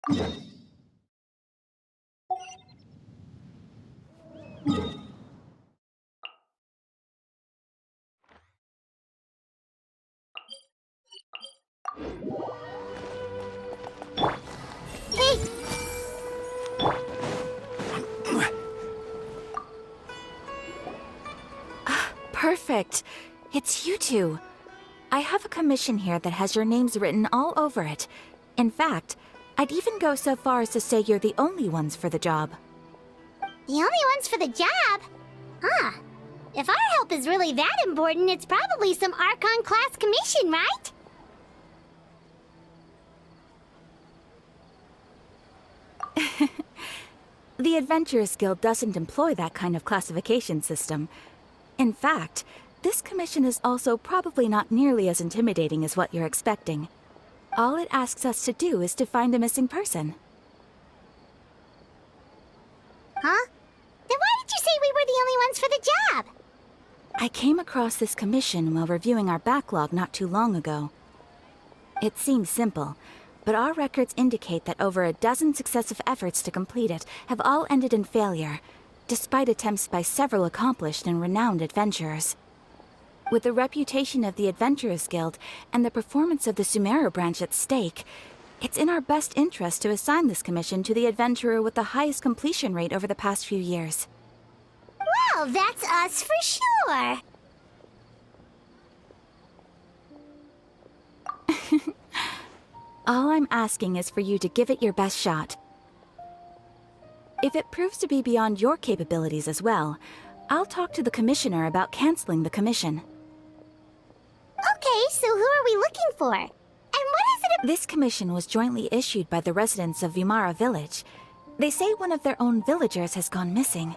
Hey! Perfect. It's you two. I have a commission here that has your names written all over it. In fact, I'd even go so far as to say you're the only ones for the job. The only ones for the job? Huh. If our help is really that important, it's probably some Archon class commission, right? The Adventurers Guild doesn't employ that kind of classification system. In fact, this commission is also probably not nearly as intimidating as what you're expecting. All it asks us to do is to find a missing person. Huh? Then why did you say we were the only ones for the job? I came across this commission while reviewing our backlog not too long ago. It seems simple, but our records indicate that over a dozen successive efforts to complete it have all ended in failure, despite attempts by several accomplished and renowned adventurers. With the reputation of the Adventurers Guild and the performance of the Sumeru branch at stake, it's in our best interest to assign this commission to the adventurer with the highest completion rate over the past few years. Well, that's us for sure. All I'm asking is for you to give it your best shot. If it proves to be beyond your capabilities as well, I'll talk to the commissioner about canceling the commission. Okay, so who are we looking for? And what is it? This commission was jointly issued by the residents of Vimara Village. They say one of their own villagers has gone missing.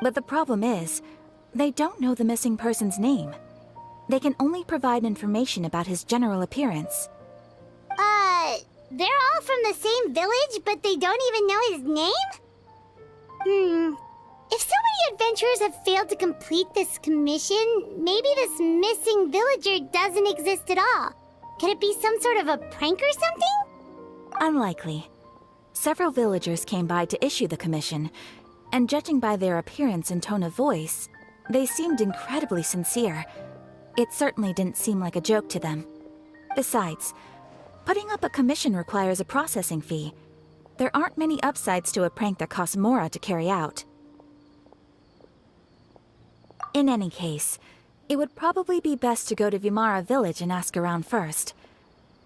But the problem is, they don't know the missing person's name. They can only provide information about his general appearance. They're all from the same village, but they don't even know his name? If so many adventurers have failed to complete this commission, maybe this missing villager doesn't exist at all. Could it be some sort of a prank or something? Unlikely. Several villagers came by to issue the commission, and judging by their appearance and tone of voice, they seemed incredibly sincere. It certainly didn't seem like a joke to them. Besides, putting up a commission requires a processing fee. There aren't many upsides to a prank that costs Mora to carry out. In any case, it would probably be best to go to Vimara Village and ask around first.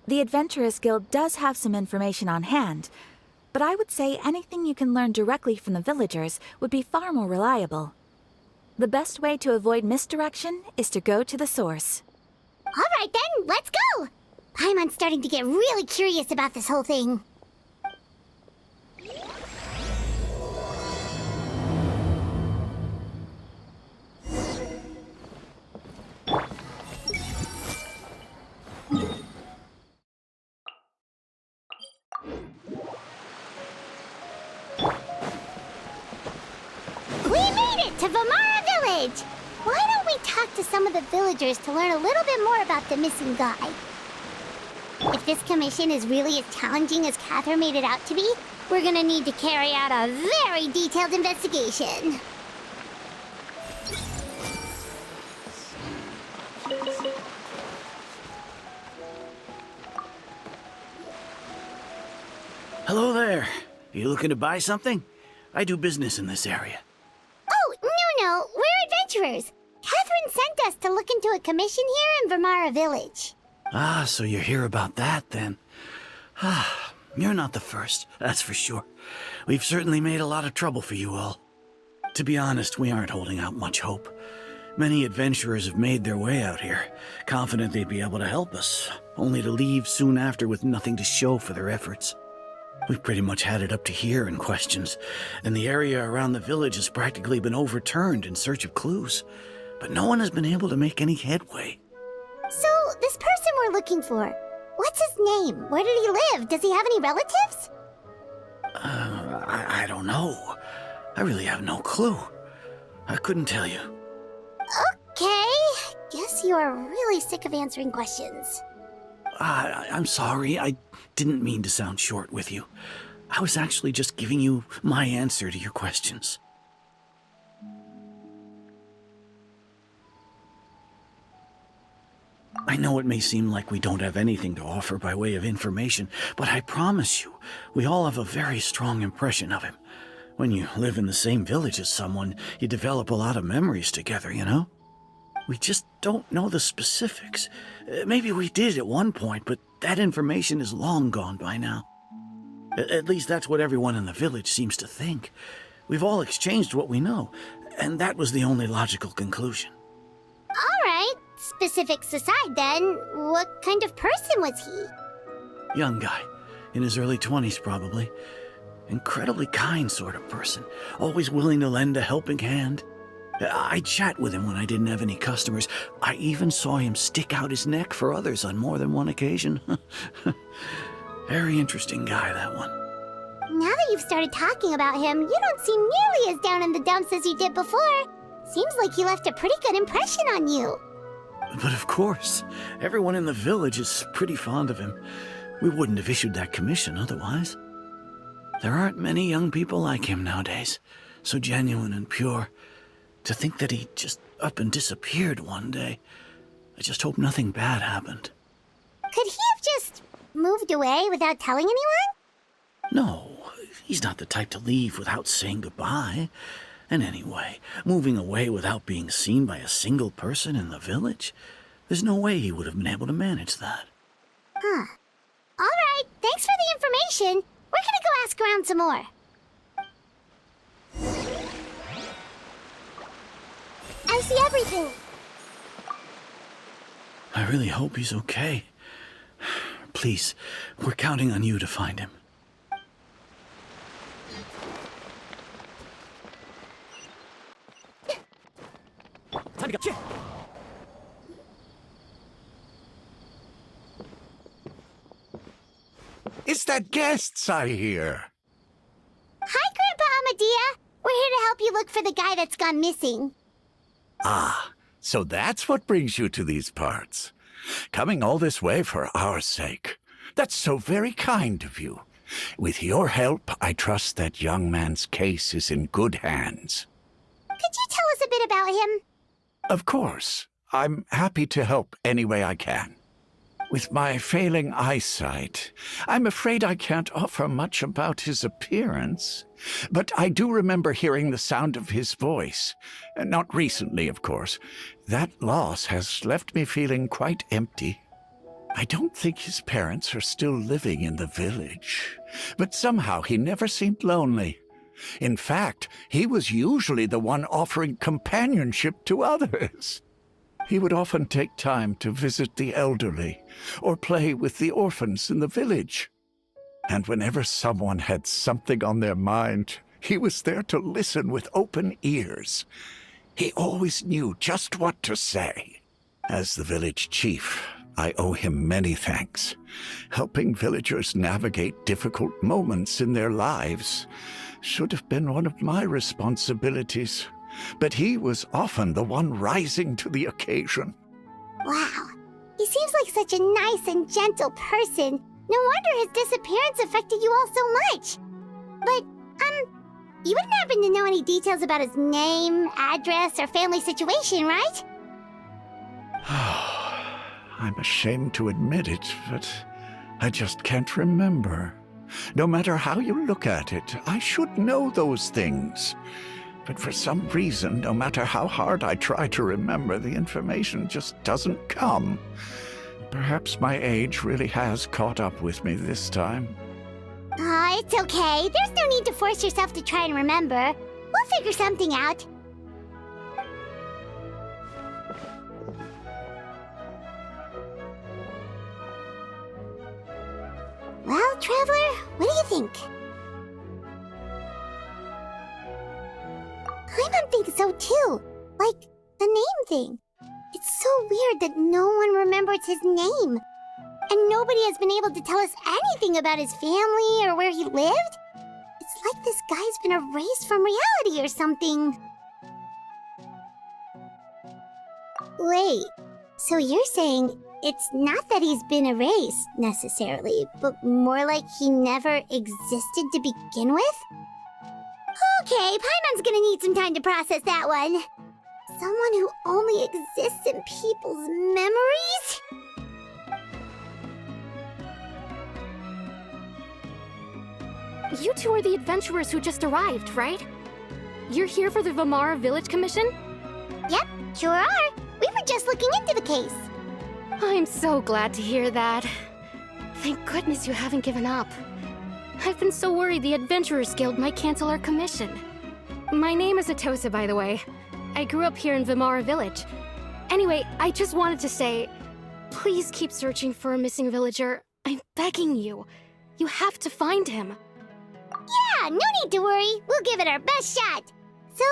The Adventurers Guild does have some information on hand, but I would say anything you can learn directly from the villagers would be far more reliable. The best way to avoid misdirection is to go to the source. All right then, let's go! Paimon's starting to get really curious about this whole thing. We made it to Vimara Village! Why don't we talk to some of the villagers to learn a little bit more about the missing guy? If this commission is really as challenging as Cather made it out to be, we're gonna need to carry out a very detailed investigation. Hello there. Are you looking to buy something? I do business in this area. Oh, no, we're adventurers. Catherine sent us to look into a commission here in Vimara Village. Ah, so you're here about that, then. Ah, you're not the first, that's for sure. We've certainly made a lot of trouble for you all. To be honest, we aren't holding out much hope. Many adventurers have made their way out here, confident they'd be able to help us, only to leave soon after with nothing to show for their efforts. We've pretty much had it up to here in questions, and the area around the village has practically been overturned in search of clues, but no one has been able to make any headway. So, this person we're looking for, what's his name? Where did he live? Does he have any relatives? I don't know. I really have no clue. I couldn't tell you. Okay, guess you are really sick of answering questions. I'm sorry. I didn't mean to sound short with you. I was actually just giving you my answer to your questions. I know it may seem like we don't have anything to offer by way of information, but I promise you, we all have a very strong impression of him. When you live in the same village as someone, you develop a lot of memories together, you know? We just don't know the specifics. Maybe we did at one point, but that information is long gone by now. At least that's what everyone in the village seems to think. We've all exchanged what we know, and that was the only logical conclusion. All right. Specifics aside, then, what kind of person was he? Young guy. In his early 20s, probably. Incredibly kind sort of person. Always willing to lend a helping hand. I'd chat with him when I didn't have any customers. I even saw him stick out his neck for others on more than one occasion. Very interesting guy, that one. Now that you've started talking about him, you don't seem nearly as down in the dumps as you did before. Seems like he left a pretty good impression on you. But of course, everyone in the village is pretty fond of him. We wouldn't have issued that commission otherwise. There aren't many young people like him nowadays, so genuine and pure. To think that he just up and disappeared one day. I just hope nothing bad happened. Could he have just moved away without telling anyone? No, he's not the type to leave without saying goodbye. And anyway, moving away without being seen by a single person in the village? There's no way he would have been able to manage that. Huh. All right, thanks for the information. We're gonna go ask around some more. I see everything. I really hope he's okay. Please, we're counting on you to find him. Time to go. It's the guests I hear. Hi, Grandpa Amadea. We're here to help you look for the guy that's gone missing. Ah, so that's what brings you to these parts. Coming all this way for our sake. That's so very kind of you. With your help, I trust that young man's case is in good hands. Could you tell us a bit about him? Of course. I'm happy to help any way I can. With my failing eyesight, I'm afraid I can't offer much about his appearance. But I do remember hearing the sound of his voice. Not recently, of course. That loss has left me feeling quite empty. I don't think his parents are still living in the village. But somehow he never seemed lonely. In fact, he was usually the one offering companionship to others. He would often take time to visit the elderly or play with the orphans in the village. And whenever someone had something on their mind, he was there to listen with open ears. He always knew just what to say. As the village chief, I owe him many thanks. Helping villagers navigate difficult moments in their lives should have been one of my responsibilities. But he was often the one rising to the occasion. Wow. He seems like such a nice and gentle person. No wonder his disappearance affected you all so much. But, you wouldn't happen to know any details about his name, address, or family situation, right? I'm ashamed to admit it, but I just can't remember. No matter how you look at it, I should know those things. But for some reason, no matter how hard I try to remember, the information just doesn't come. Perhaps my age really has caught up with me this time. It's okay. There's no need to force yourself to try and remember. We'll figure something out. Well, Traveler, what do you think? I don't think so, too. Like, the name thing. It's so weird that no one remembers his name. And nobody has been able to tell us anything about his family or where he lived. It's like this guy's been erased from reality or something. Wait, So you're saying it's not that he's been erased, necessarily, but more like he never existed to begin with? Okay, Paimon's gonna need some time to process that one. Someone who only exists in people's memories? You two are the adventurers who just arrived, right? You're here for the Vamara Village Commission? Yep, sure are. We were just looking into the case. I'm so glad to hear that. Thank goodness you haven't given up. I've been so worried the Adventurers Guild might cancel our commission. My name is Atosa, by the way. I grew up here in Vamara Village. Anyway, I just wanted to say, please keep searching for a missing villager. I'm begging you. You have to find him. Yeah, no need to worry. We'll give it our best shot. So,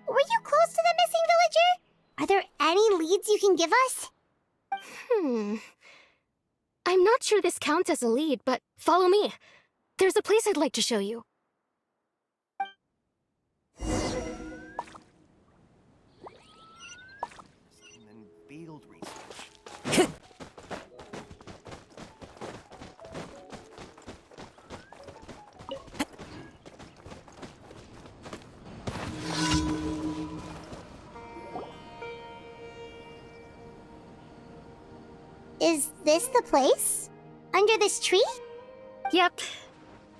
were you close to the missing villager? Are there any leads you can give us? I'm not sure this counts as a lead, but follow me. There's a place I'd like to show you. And then field research. Is this the place? Under this tree? Yep.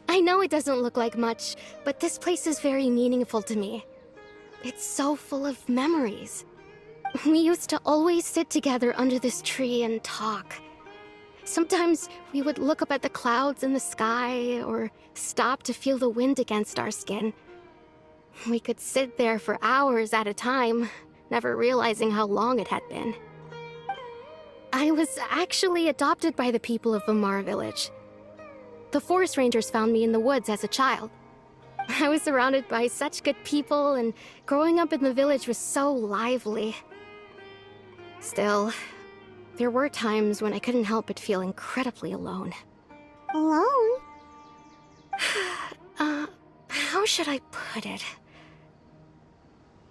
I know it doesn't look like much, but this place is very meaningful to me. It's so full of memories. We used to always sit together under this tree and talk. Sometimes we would look up at the clouds in the sky, or stop to feel the wind against our skin. We could sit there for hours at a time, never realizing how long it had been. I was actually adopted by the people of Vamara Village. The forest rangers found me in the woods as a child. I was surrounded by such good people, and growing up in the village was so lively. Still, there were times when I couldn't help but feel incredibly alone. Alone? How should I put it?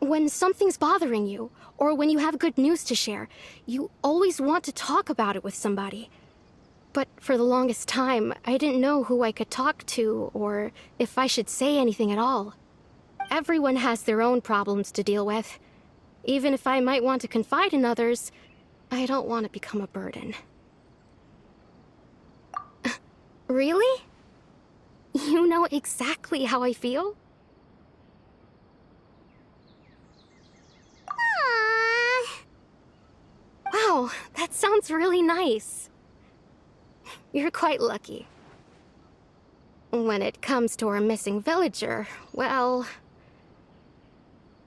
When something's bothering you, or when you have good news to share, you always want to talk about it with somebody. But for the longest time, I didn't know who I could talk to, or if I should say anything at all. Everyone has their own problems to deal with. Even if I might want to confide in others, I don't want to become a burden. Really? You know exactly how I feel? Wow, that sounds really nice. You're quite lucky. When it comes to our missing villager, well,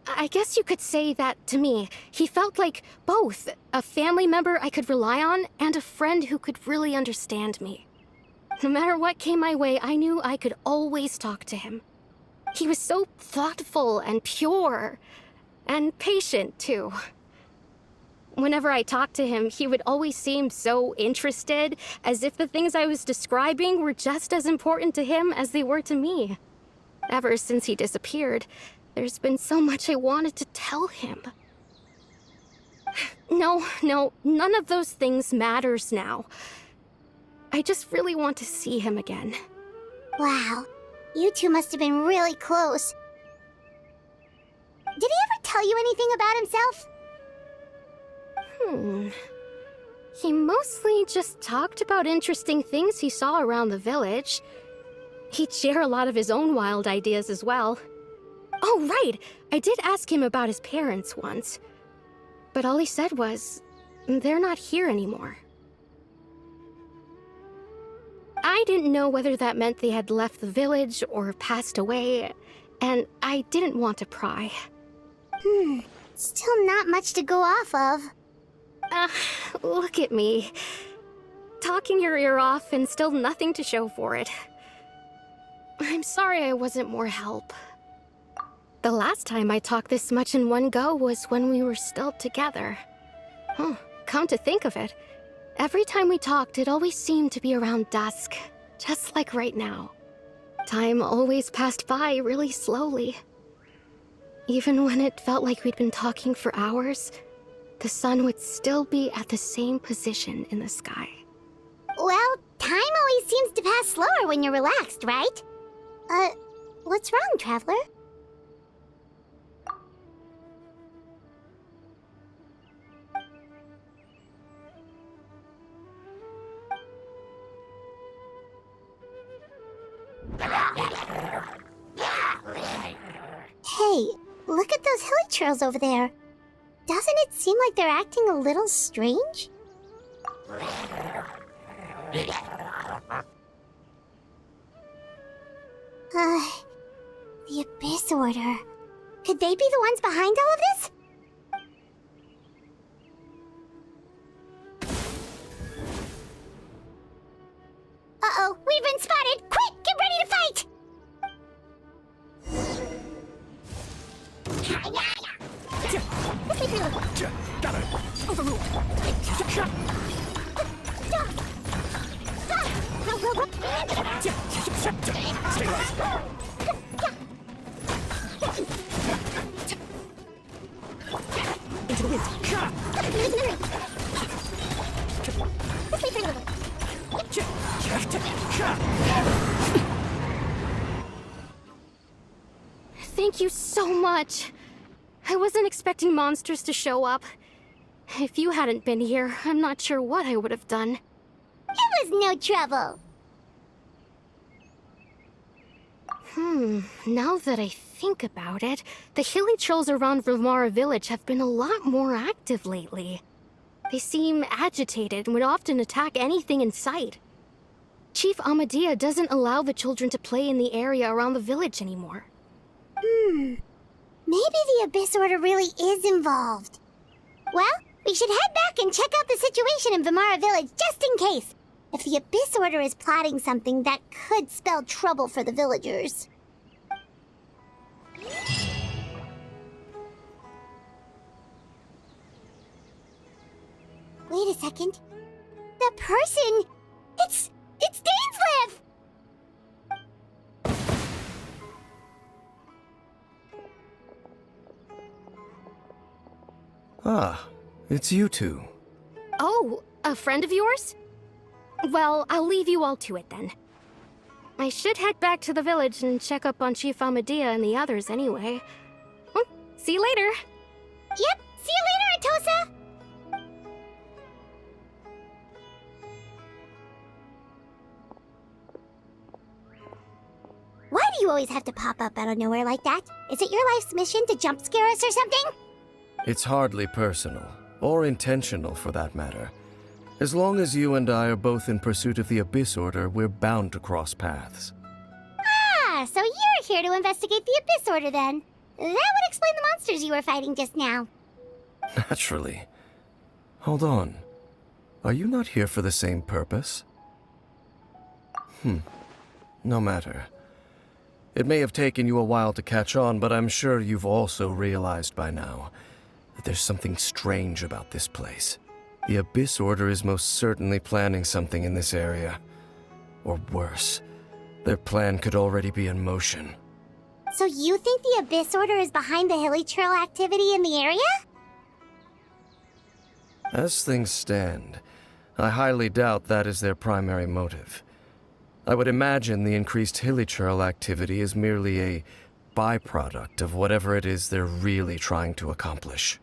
I guess you could say that to me. He felt like both a family member I could rely on and a friend who could really understand me. No matter what came my way, I knew I could always talk to him. He was so thoughtful and pure, and patient, too. Whenever I talked to him, he would always seem so interested, as if the things I was describing were just as important to him as they were to me. Ever since he disappeared, there's been so much I wanted to tell him. No, none of those things matters now. I just really want to see him again. Wow, you two must have been really close. Did he ever tell you anything about himself? He mostly just talked about interesting things he saw around the village. He'd share a lot of his own wild ideas as well. Oh, right! I did ask him about his parents once. But all he said was, they're not here anymore. I didn't know whether that meant they had left the village or passed away, and I didn't want to pry. Still not much to go off of. Look at me. Talking your ear off and still nothing to show for it. I'm sorry I wasn't more help. The last time I talked this much in one go was when we were still together. Come to think of it, every time we talked, it always seemed to be around dusk, just like right now. Time always passed by really slowly. Even when it felt like we'd been talking for hours, the sun would still be at the same position in the sky. Well, time always seems to pass slower when you're relaxed, right? What's wrong, Traveler? Hey, look at those hilichurls over there. Doesn't it seem like they're acting a little strange? The Abyss Order. Could they be the ones behind all of this? Uh-oh, we've been spotted! Quick, get ready to fight! Thank you so much. I wasn't expecting monsters to show up. If you hadn't been here, I'm not sure what I would have done. It was no trouble. Now that I think about it, the hilichurls around Vimara village have been a lot more active lately. They seem agitated and would often attack anything in sight. Chief Amadea doesn't allow the children to play in the area around the village anymore. Maybe the Abyss Order really is involved. Well, we should head back and check out the situation in Vimara village just in case. If the Abyss Order is plotting something that could spell trouble for the villagers. Wait a second. That person... It's Dainsleif! Ah, it's you two. Oh, a friend of yours? Well, I'll leave you all to it then. I should head back to the village and check up on Chief Amadea and the others anyway. Well, see you later. Yep, see you later, Atosa! Why do you always have to pop up out of nowhere like that? Is it your life's mission to jump scare us or something? It's hardly personal, or intentional for that matter. As long as you and I are both in pursuit of the Abyss Order, we're bound to cross paths. Ah, so you're here to investigate the Abyss Order then. That would explain the monsters you were fighting just now. Naturally. Hold on. Are you not here for the same purpose? No matter. It may have taken you a while to catch on, but I'm sure you've also realized by now that there's something strange about this place. The Abyss Order is most certainly planning something in this area. Or worse, their plan could already be in motion. So you think the Abyss Order is behind the hilichurl activity in the area? As things stand, I highly doubt that is their primary motive. I would imagine the increased hilichurl activity is merely a byproduct of whatever it is they're really trying to accomplish.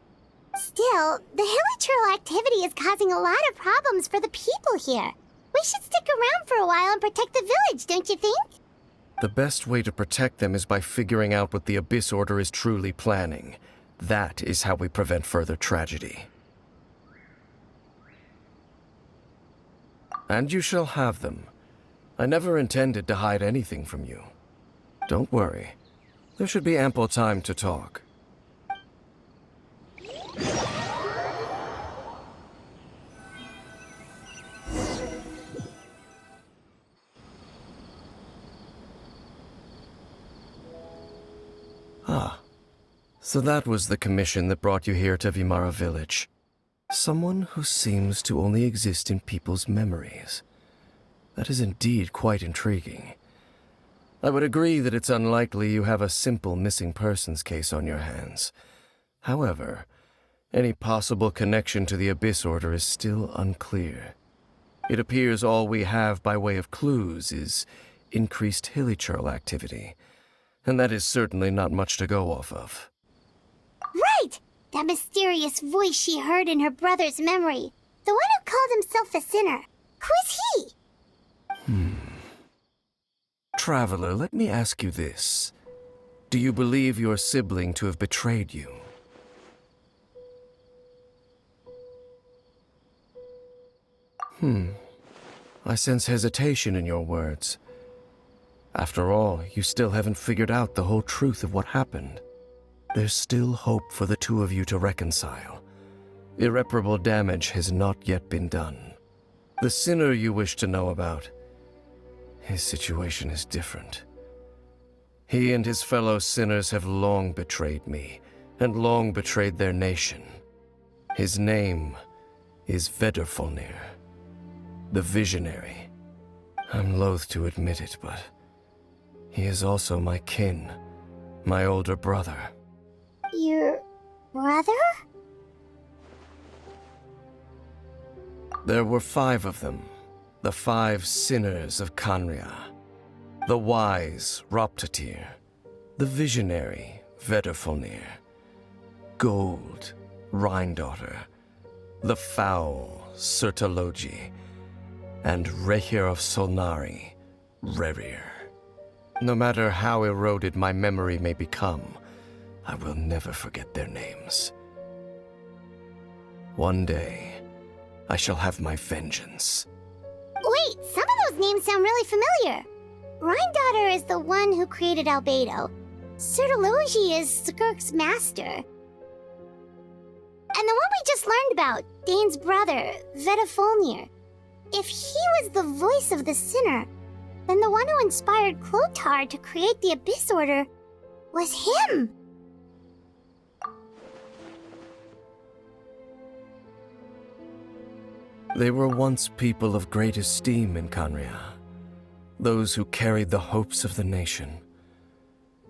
Still, the hilichurl activity is causing a lot of problems for the people here. We should stick around for a while and protect the village, don't you think? The best way to protect them is by figuring out what the Abyss Order is truly planning. That is how we prevent further tragedy. And you shall have them. I never intended to hide anything from you. Don't worry. There should be ample time to talk. Ah, so that was the commission that brought you here to Vimara village. Someone who seems to only exist in people's memories. That is indeed quite intriguing. I would agree that it's unlikely you have a simple missing persons case on your hands. However, Any possible connection to the Abyss Order is still unclear. It appears all we have by way of clues is increased hilichurl activity, and that is certainly not much to go off of. Right! That mysterious voice she heard in her brother's memory. The one who called himself a sinner. Who is he? Traveler, let me ask you this. Do you believe your sibling to have betrayed you? I sense hesitation in your words. After all, you still haven't figured out the whole truth of what happened. There's still hope for the two of you to reconcile. Irreparable damage has not yet been done. The sinner you wish to know about, his situation is different. He and his fellow sinners have long betrayed me, and long betrayed their nation. His name is Vedrfolnir, the Visionary. I'm loath to admit it, but he is also my kin, my older brother. Your brother? There were 5 of them, the 5 sinners of Khaenri'ah. The wise Roptatyr, the visionary Vedrfolnir, Gold Rhine-daughter, the foul Surtalogi, and Rehir of Solnari, Rerir. No matter how eroded my memory may become, I will never forget their names. One day, I shall have my vengeance. Wait, some of those names sound really familiar. Rhine-daughter is the one who created Albedo. Surtalogi is Skirk's master. And the one we just learned about, Dane's brother, Vedrfolnir. If he was the voice of the sinner, then the one who inspired Clothar to create the Abyss Order was him. They were once people of great esteem in Khaenri'ah, those who carried the hopes of the nation.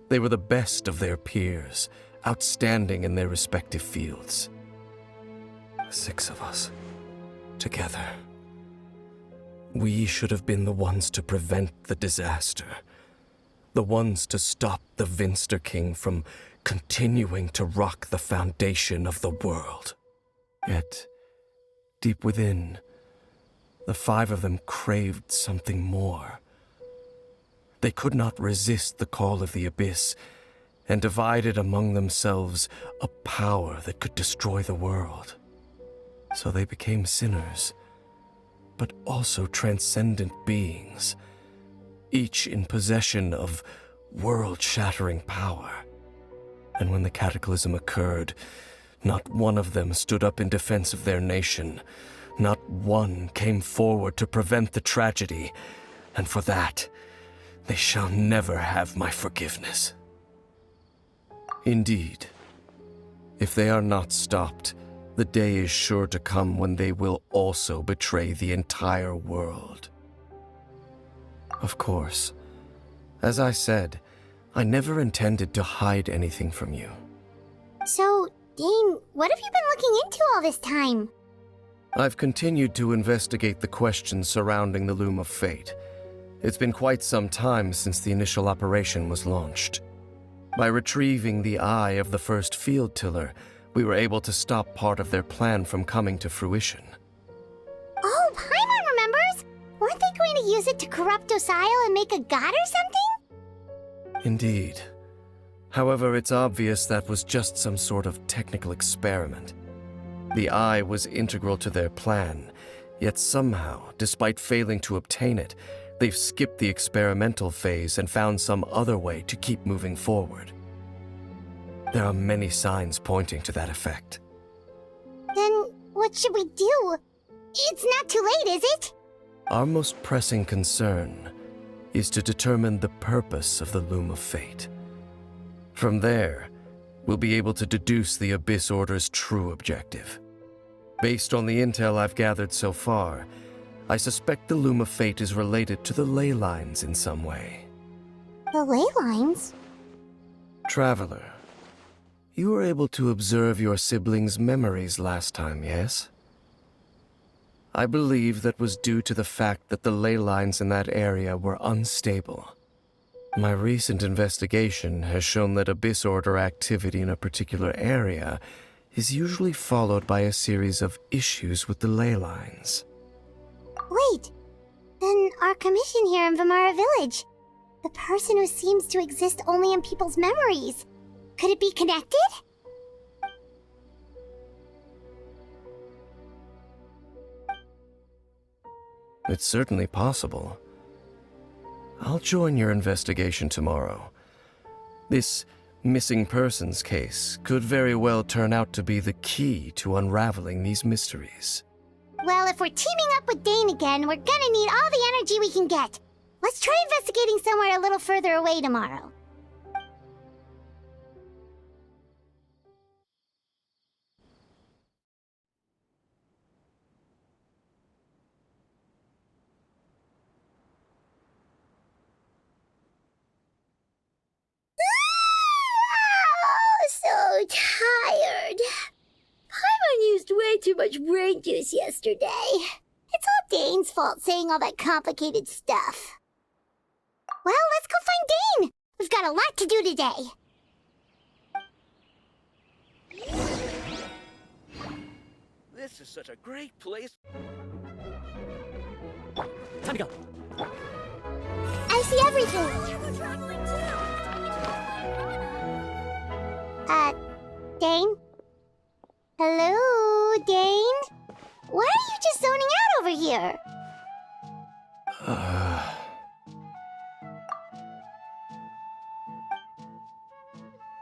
They were the best of their peers, outstanding in their respective fields. 6 of us, together. We should have been the ones to prevent the disaster, the ones to stop the Vinster King from continuing to rock the foundation of the world. Yet, deep within, the 5 of them craved something more. They could not resist the call of the Abyss, and divided among themselves a power that could destroy the world. So they became sinners, but also transcendent beings, each in possession of world-shattering power. And when the cataclysm occurred, not one of them stood up in defense of their nation. Not one came forward to prevent the tragedy, and for that, they shall never have my forgiveness. Indeed, if they are not stopped, the day is sure to come when they will also betray the entire world. Of course, as I said, I never intended to hide anything from you. So, Dane, what have you been looking into all this time? I've continued to investigate the questions surrounding the Loom of Fate. It's been quite some time since the initial operation was launched. By retrieving the eye of the first field tiller, we were able to stop part of their plan from coming to fruition. Oh, Paimon remembers! Weren't they going to use it to corrupt Osial and make a god or something? Indeed. However, it's obvious that was just some sort of technical experiment. The eye was integral to their plan, yet somehow, despite failing to obtain it, they've skipped the experimental phase and found some other way to keep moving forward. There are many signs pointing to that effect. Then, what should we do? It's not too late, is it? Our most pressing concern is to determine the purpose of the Loom of Fate. From there, we'll be able to deduce the Abyss Order's true objective. Based on the intel I've gathered so far, I suspect the Loom of Fate is related to the ley lines in some way. The ley lines? Traveler, You were able to observe your siblings' memories last time, yes? I believe that was due to the fact that the ley lines in that area were unstable. My recent investigation has shown that Abyss Order activity in a particular area is usually followed by a series of issues with the ley lines. Wait, then our commission here in Vimara Village, the person who seems to exist only in people's memories, could it be connected? It's certainly possible. I'll join your investigation tomorrow. This missing persons case could very well turn out to be the key to unraveling these mysteries. Well, if we're teaming up with Dane again, we're gonna need all the energy we can get. Let's try investigating somewhere a little further away tomorrow. So tired. Paimon used way too much brain juice yesterday. It's all Dane's fault saying all that complicated stuff. Well, let's go find Dane. We've got a lot to do today. This is such a great place. Time to go. I see everything. Dane? Hello, Dane? Why are you just zoning out over here?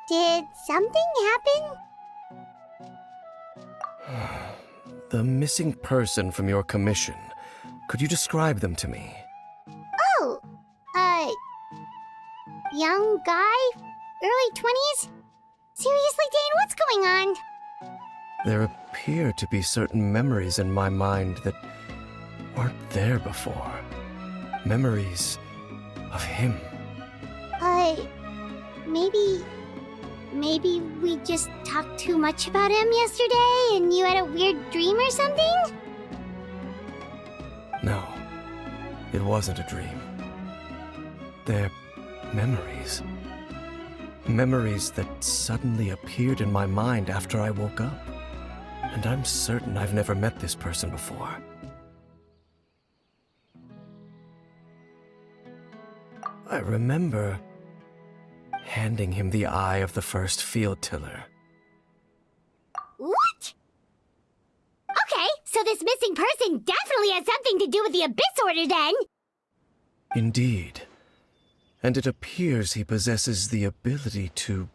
Did something happen? The missing person from your commission. Could you describe them to me? Oh, young guy? Early 20s? Seriously, Dane, what's going on? There appear to be certain memories in my mind that weren't there before. Memories of him. Maybe we just talked too much about him yesterday and you had a weird dream or something? No, it wasn't a dream. They're memories. Memories that suddenly appeared in my mind after I woke up. And I'm certain I've never met this person before. I remember handing him the eye of the first field tiller. What? Okay, so this missing person definitely has something to do with the Abyss Order then! Indeed. And it appears he possesses the ability to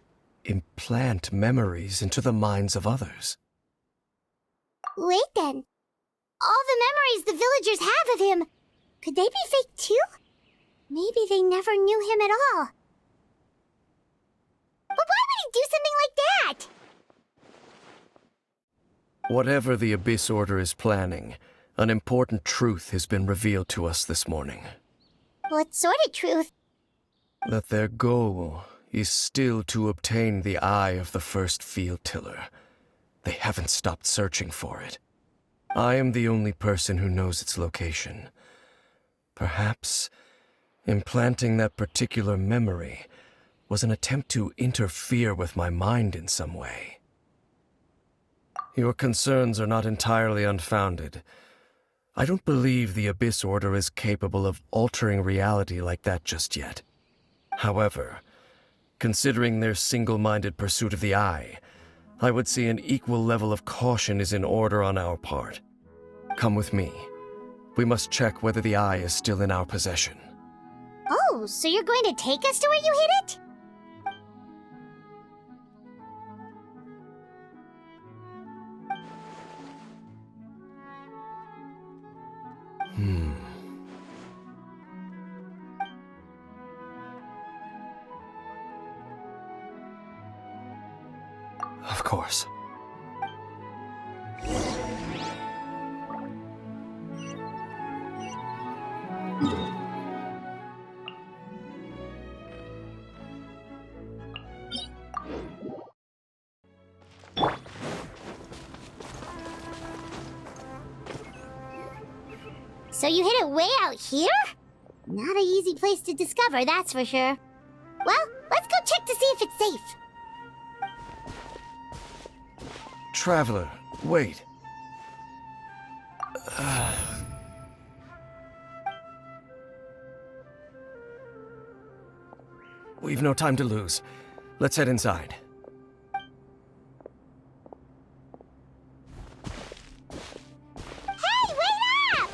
implant memories into the minds of others. Wait then. All the memories the villagers have of him, could they be fake too? Maybe they never knew him at all. But why would he do something like that? Whatever the Abyss Order is planning, an important truth has been revealed to us this morning. What sort of truth? That their goal is still to obtain the eye of the first field tiller. They haven't stopped searching for it. I am the only person who knows its location. Perhaps implanting that particular memory was an attempt to interfere with my mind in some way. Your concerns are not entirely unfounded. I don't believe the Abyss Order is capable of altering reality like that just yet. However, considering their single-minded pursuit of the eye, I would say an equal level of caution is in order on our part. Come with me. We must check whether the eye is still in our possession. Oh, so you're going to take us to where you hid it? Of course. So you hid it way out here? Not an easy place to discover, that's for sure. Well, let's go check to see if it's safe. Traveler, wait. We've no time to lose. Let's head inside. Hey, wait up!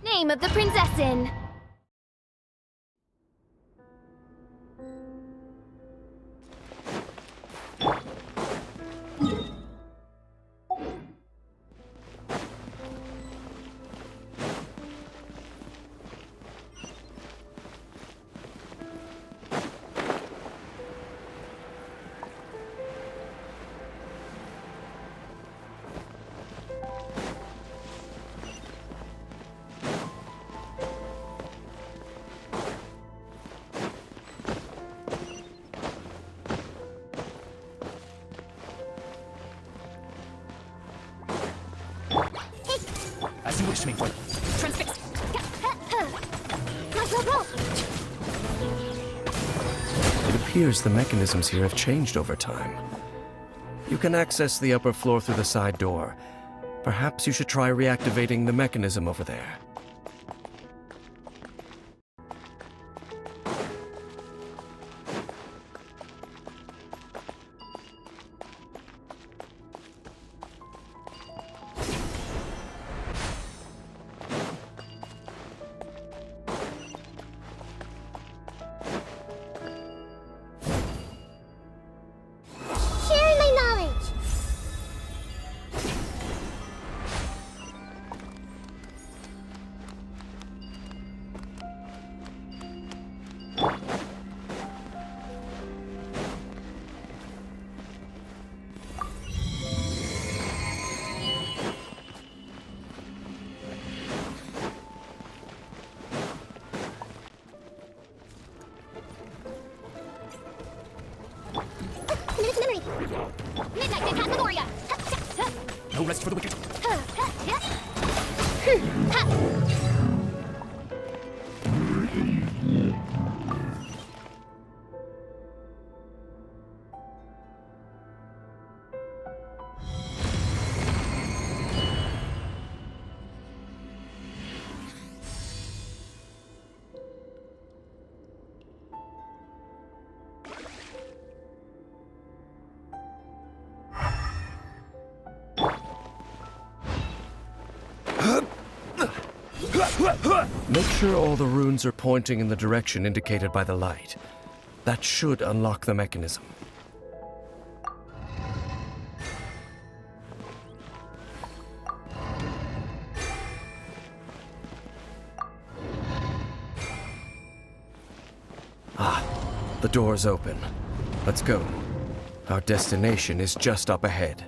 Name of the Prinzessin. As you wish, miHoYo. Transfix. Go! It appears the mechanisms here have changed over time. You can access the upper floor through the side door. Perhaps you should try reactivating the mechanism over there. Sharing my knowledge! Memory! Midnight Phantasmagoria! No rest for the wicked. Make sure all the runes are pointing in the direction indicated by the light. That should unlock the mechanism. Ah, the door's open. Let's go. Our destination is just up ahead.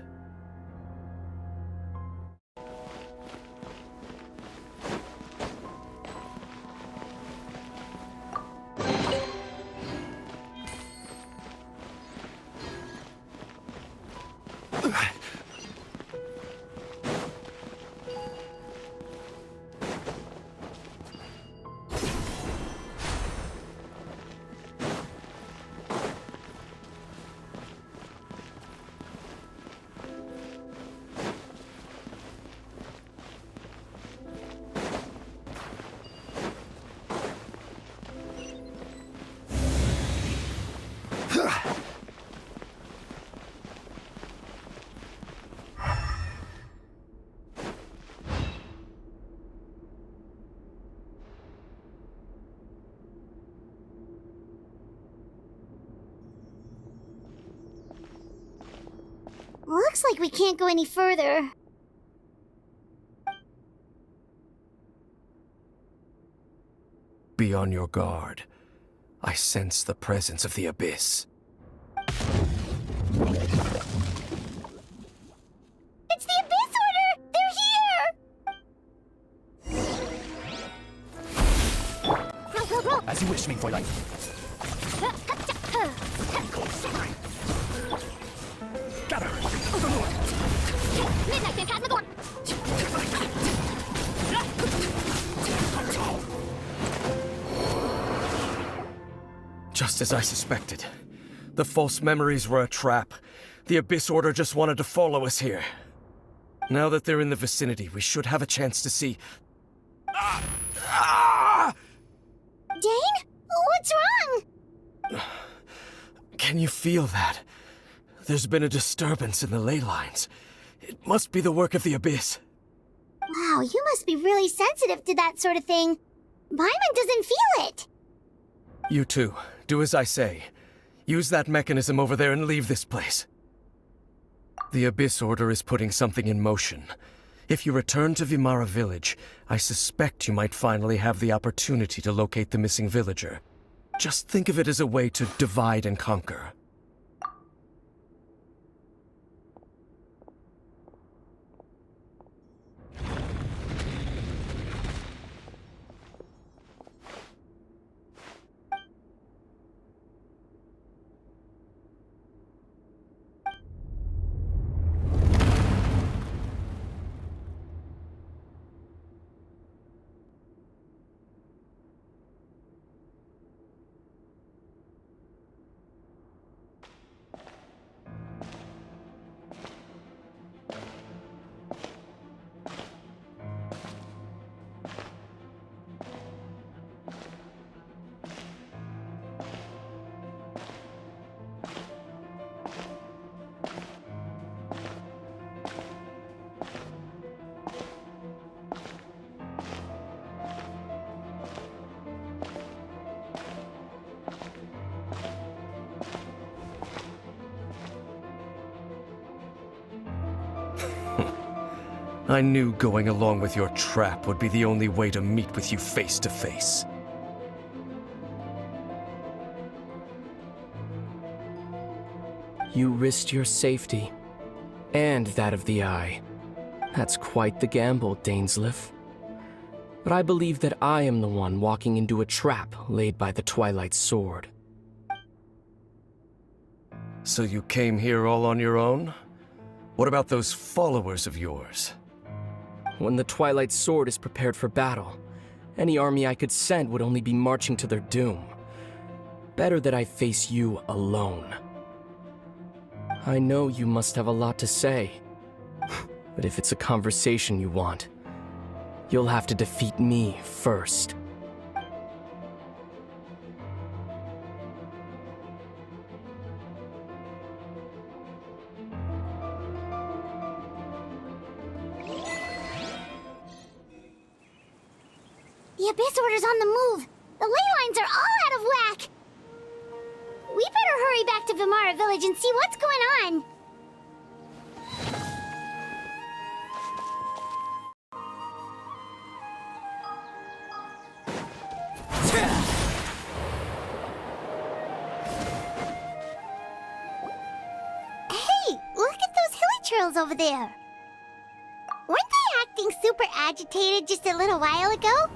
Looks like we can't go any further. Be on your guard. I sense the presence of the Abyss. It's the Abyss Order! They're here! Roll, roll, roll! As you wish, main Twilight. Gather! Overlord! Midnight Phantasmagoria! Just as I suspected. The false memories were a trap. The Abyss Order just wanted to follow us here. Now that they're in the vicinity, we should have a chance to see... Dane? What's wrong? Can you feel that? There's been a disturbance in the ley lines. It must be the work of the Abyss. Wow, you must be really sensitive to that sort of thing. Paimon doesn't feel it. You too. Do as I say. Use that mechanism over there and leave this place. The Abyss Order is putting something in motion. If you return to Vimara Village, I suspect you might finally have the opportunity to locate the missing villager. Just think of it as a way to divide and conquer. I knew going along with your trap would be the only way to meet with you face to face. You risked your safety, and that of the Eye. That's quite the gamble, Dainsleif. But I believe that I am the one walking into a trap laid by the Twilight Sword. So you came here all on your own? What about those followers of yours? When the Twilight Sword is prepared for battle, any army I could send would only be marching to their doom. Better that I face you alone. I know you must have a lot to say, but if it's a conversation you want, you'll have to defeat me first. The Abyss Order's on the move. The ley lines are all out of whack. We better hurry back to Vimara Village and see what's going on. Hey, look at those hilly trails over there. Weren't they acting super agitated just a little while ago?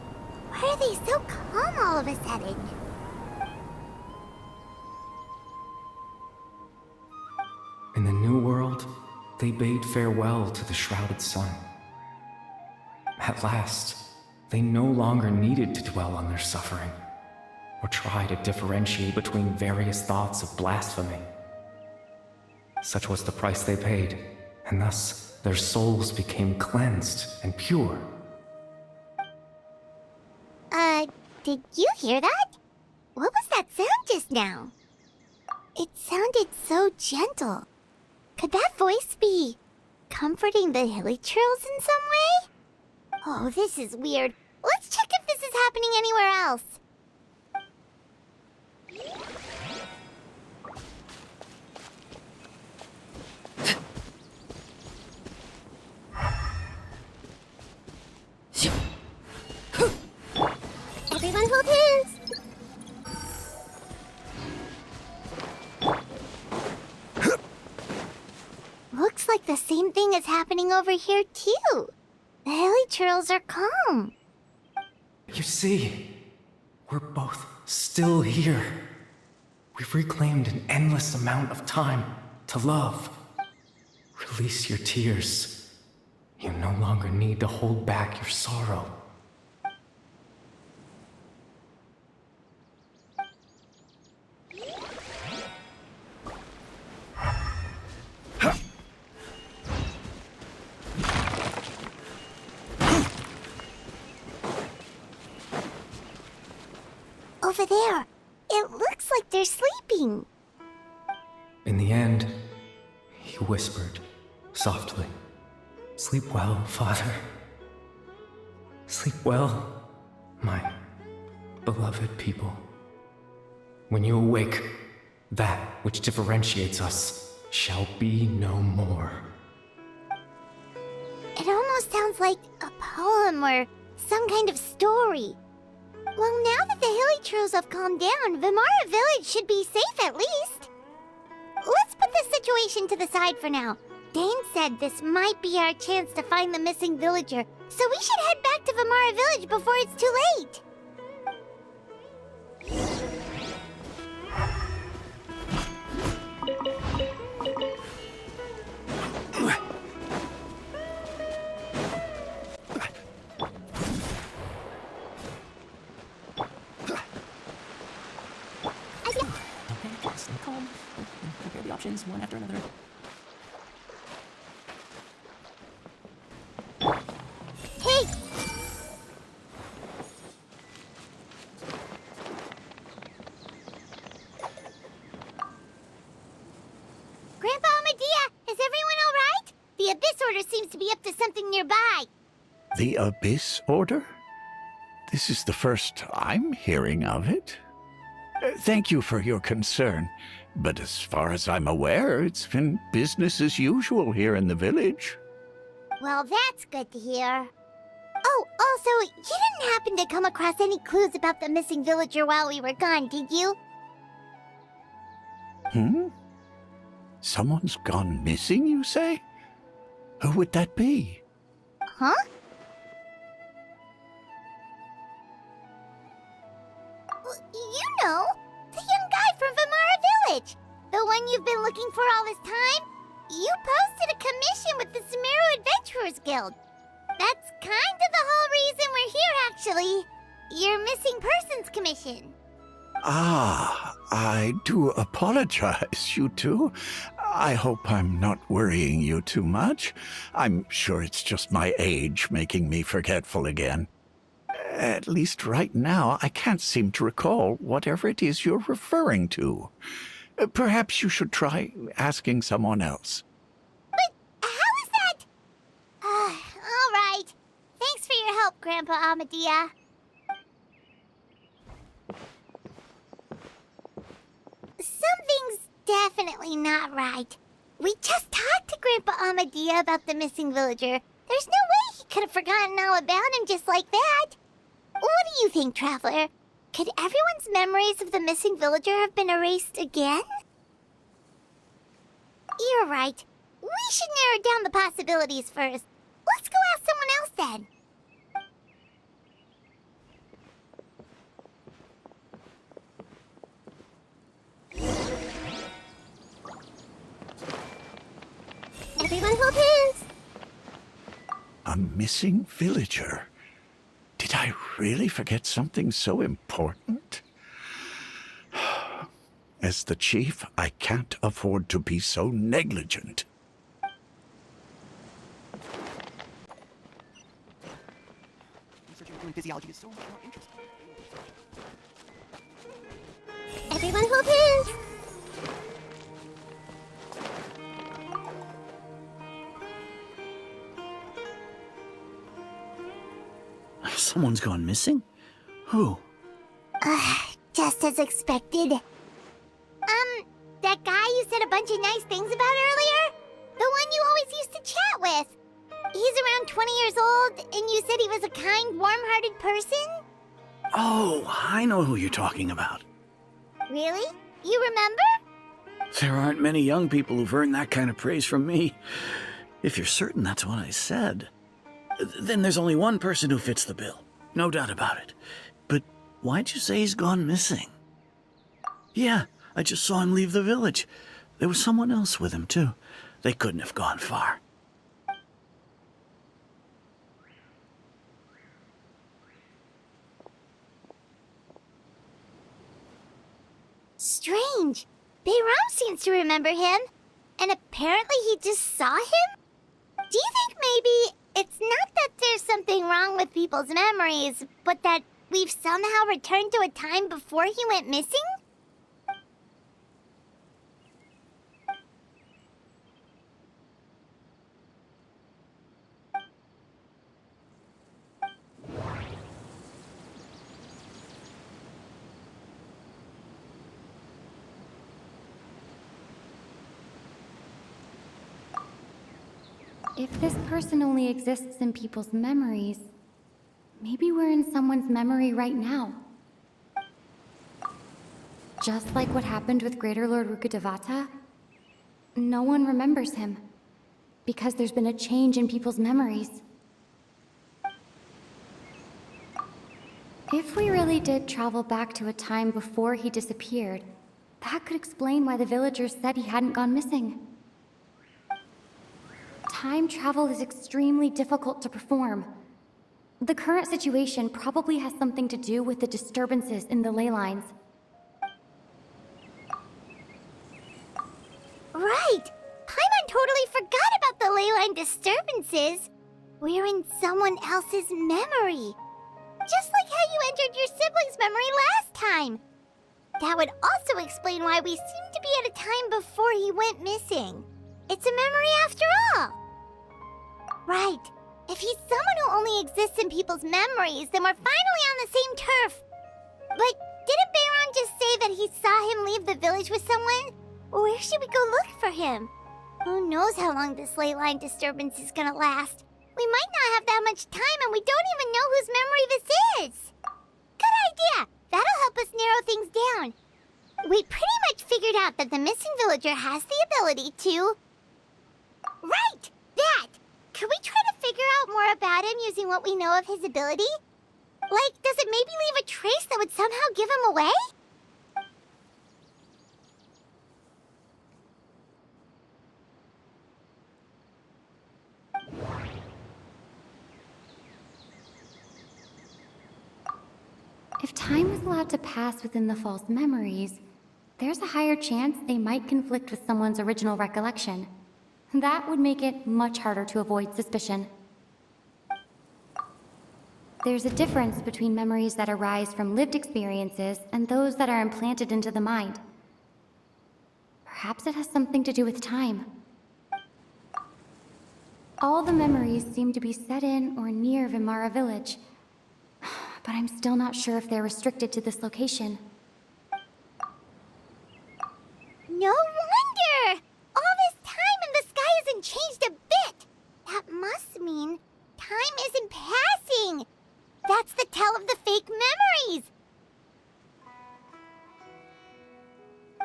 Why are they so calm all of a sudden? In the New World, they bade farewell to the shrouded sun. At last, they no longer needed to dwell on their suffering, or try to differentiate between various thoughts of blasphemy. Such was the price they paid, and thus their souls became cleansed and pure. Did you hear that? What was that sound just now? It sounded so gentle. Could that voice be comforting the hilly trails in some way? Oh, this is weird. Let's check if this is happening anywhere else. Everyone hold hands. like the same thing is happening over here, too. The hilly churls are calm. You see, we're both still here. We've reclaimed an endless amount of time to love. Release your tears. You no longer need to hold back your sorrow. Over there. It looks like they're sleeping. In the end, he whispered, softly, "Sleep well, Father. Sleep well, my beloved people. When you awake, that which differentiates us shall be no more." It almost sounds like a poem or some kind of story. Well, now that the hilly churls have calmed down, Vimara Village should be safe at least. Let's put this situation to the side for now. Dane said this might be our chance to find the missing villager, so we should head back to Vimara Village before it's too late. Compare the options one after another. Hey! Grandpa Amadea, is everyone all right? The Abyss Order seems to be up to something nearby. The Abyss Order? This is the first I'm hearing of it. Thank you for your concern, but as far as I'm aware, it's been business as usual here in the village. Well, that's good to hear. Oh, also, you didn't happen to come across any clues about the missing villager while we were gone, did you? Someone's gone missing, you say? Who would that be? Huh? You know, the young guy from Vimara Village. The one you've been looking for all this time. You posted a commission with the Sumeru Adventurers Guild. That's kind of the whole reason we're here, actually. Your missing persons commission. Ah, I do apologize, you two. I hope I'm not worrying you too much. I'm sure it's just my age making me forgetful again. At least right now, I can't seem to recall whatever it is you're referring to. Perhaps you should try asking someone else. But how is that? All right. Thanks for your help, Grandpa Amadea. Something's definitely not right. We just talked to Grandpa Amadea about the missing villager. There's no way he could have forgotten all about him just like that. What do you think, Traveler? Could everyone's memories of the missing villager have been erased again? You're right. We should narrow down the possibilities first. Let's go ask someone else then. Everyone hold hands. A missing villager? Did I really forget something so important? As the chief, I can't afford to be so negligent. Researching human physiology is so much more interesting. Everyone hold hands. Someone's gone missing? Who? Just as expected. That guy you said a bunch of nice things about earlier? The one you always used to chat with. He's around 20 years old, and you said he was a kind, warm-hearted person? Oh, I know who you're talking about. Really? You remember? There aren't many young people who've earned that kind of praise from me. If you're certain that's what I said, then there's only one person who fits the bill. No doubt about it. But why'd you say he's gone missing? Yeah, I just saw him leave the village. There was someone else with him, too. They couldn't have gone far. Strange. Bayram seems to remember him. And apparently he just saw him? Do you think maybe it's not that there's something wrong with people's memories, but that we've somehow returned to a time before he went missing? If this person only exists in people's memories, maybe we're in someone's memory right now. Just like what happened with Greater Lord Rukkhadevata, no one remembers him, because there's been a change in people's memories. If we really did travel back to a time before he disappeared, that could explain why the villagers said he hadn't gone missing. Time travel is extremely difficult to perform. The current situation probably has something to do with the disturbances in the ley lines. Right! Paimon totally forgot about the ley line disturbances. We're in someone else's memory. Just like how you entered your sibling's memory last time. That would also explain why we seem to be at a time before he went missing. It's a memory after all. Right. If he's someone who only exists in people's memories, then we're finally on the same turf. But didn't Bayron just say that he saw him leave the village with someone? Where should we go look for him? Who knows how long this ley line disturbance is gonna last? We might not have that much time and we don't even know whose memory this is. Good idea. That'll help us narrow things down. We pretty much figured out that the missing villager has the ability to... Right! That! Could we try to figure out more about him using what we know of his ability? Like, does it maybe leave a trace that would somehow give him away? If time was allowed to pass within the false memories, there's a higher chance they might conflict with someone's original recollection. That would make it much harder to avoid suspicion. There's a difference between memories that arise from lived experiences and those that are implanted into the mind. Perhaps it has something to do with time. All the memories seem to be set in or near Vimara village, but I'm still not sure if they're restricted to this location. No wonder! All this time and the sky hasn't changed a bit! That must mean time isn't passing! That's the tell of the fake memories!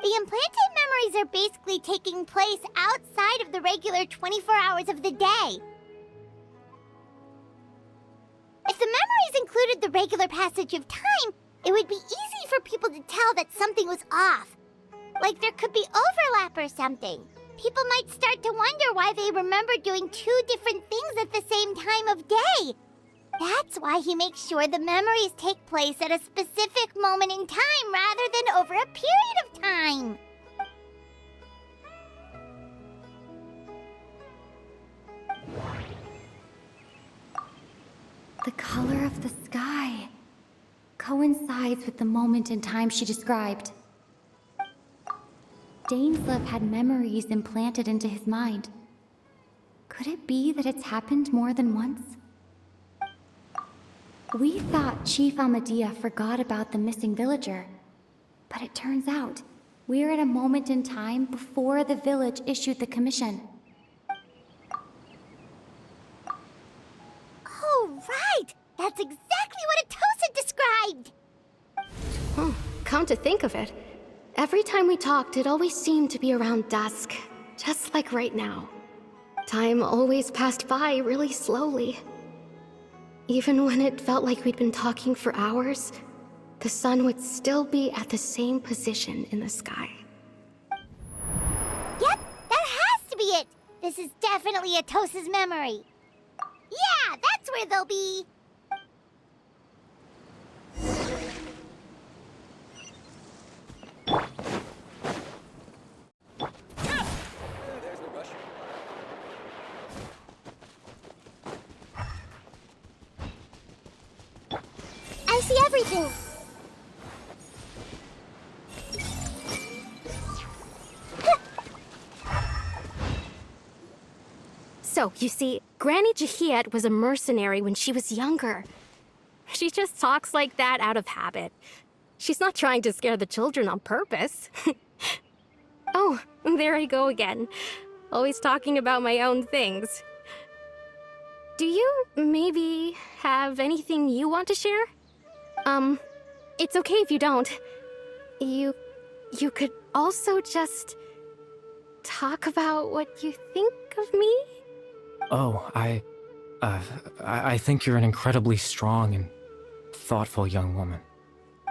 The implanted memories are basically taking place outside of the regular 24 hours of the day. If the memories included the regular passage of time, it would be easy for people to tell that something was off. Like there could be overlap or something. People might start to wonder why they remember doing two different things at the same time of day. That's why he makes sure the memories take place at a specific moment in time rather than over a period of time. The color of the sky coincides with the moment in time she described. Dainsleif had memories implanted into his mind. Could it be that it's happened more than once? We thought Chief Amadea forgot about the missing villager, but it turns out we're at a moment in time before the village issued the commission. Oh, right! That's exactly what Atosa described! Come to think of it, every time we talked, it always seemed to be around dusk, just like right now. Time always passed by really slowly. Even when it felt like we'd been talking for hours, the sun would still be at the same position in the sky. Yep, that has to be it! This is definitely Atosa's memory. Yeah, that's where they'll be! There's no rush. I see everything! So, you see, Granny Jahiet was a mercenary when she was younger. She just talks like that out of habit. She's not trying to scare the children on purpose. Oh, there I go again. Always talking about my own things. Do you maybe have anything you want to share? It's okay if you don't. You could also just talk about what you think of me? Oh, I think you're an incredibly strong and thoughtful young woman.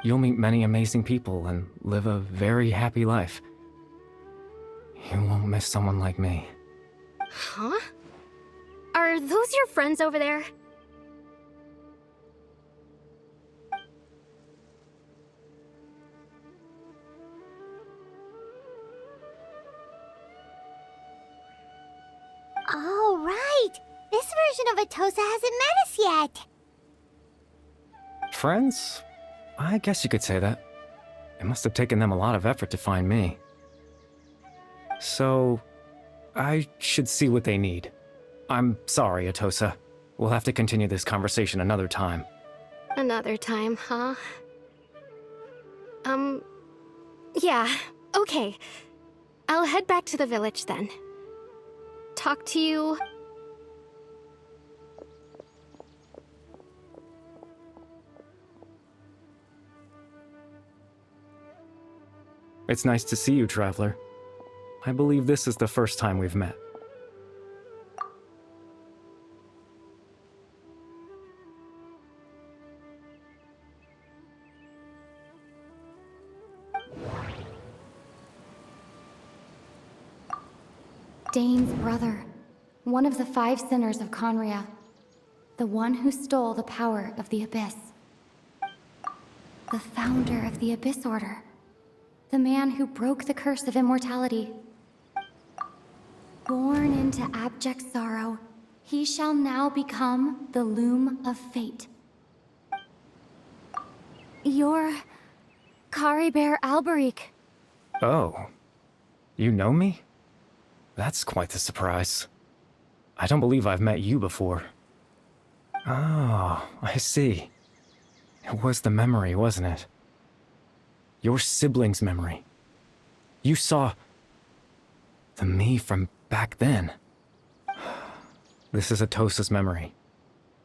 You'll meet many amazing people and live a very happy life. You won't miss someone like me. Huh? Are those your friends over there? Oh, right! This version of Atosa hasn't met us yet! Friends? I guess you could say that. It must have taken them a lot of effort to find me. So, I should see what they need. I'm sorry, Atosa. We'll have to continue this conversation another time. Another time, huh? Yeah, okay. I'll head back to the village then. Talk to you... It's nice to see you, Traveler. I believe this is the first time we've met. Dane's brother, one of the 5 sinners of Conria, the one who stole the power of the Abyss. The founder of the Abyss Order. The man who broke the curse of immortality. Born into abject sorrow, he shall now become the Loom of Fate. You're... Caribert Alberic. Oh. You know me? That's quite the surprise. I don't believe I've met you before. Oh, I see. It was the memory, wasn't it? Your sibling's memory. You saw... the me from back then. This is Atosa's memory.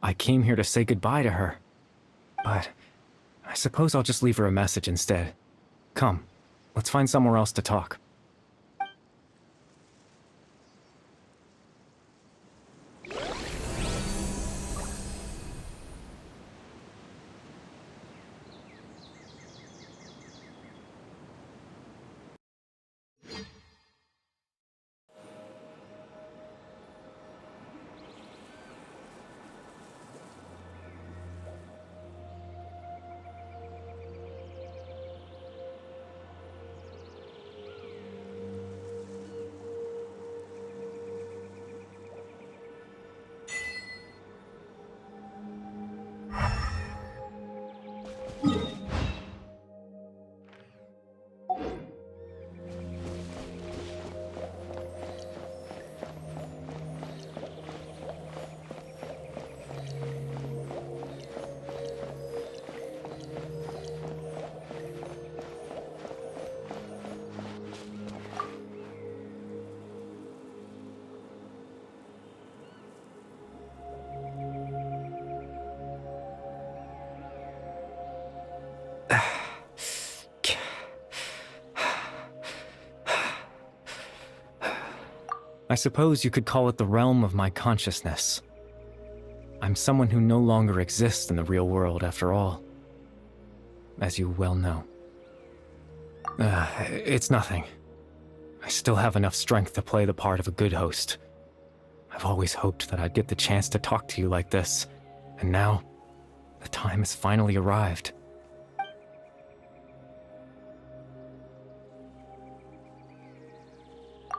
I came here to say goodbye to her. But I suppose I'll just leave her a message instead. Come, let's find somewhere else to talk. I suppose you could call it the realm of my consciousness. I'm someone who no longer exists in the real world, after all, as you well know. It's nothing. I still have enough strength to play the part of a good host. I've always hoped that I'd get the chance to talk to you like this, and now, the time has finally arrived.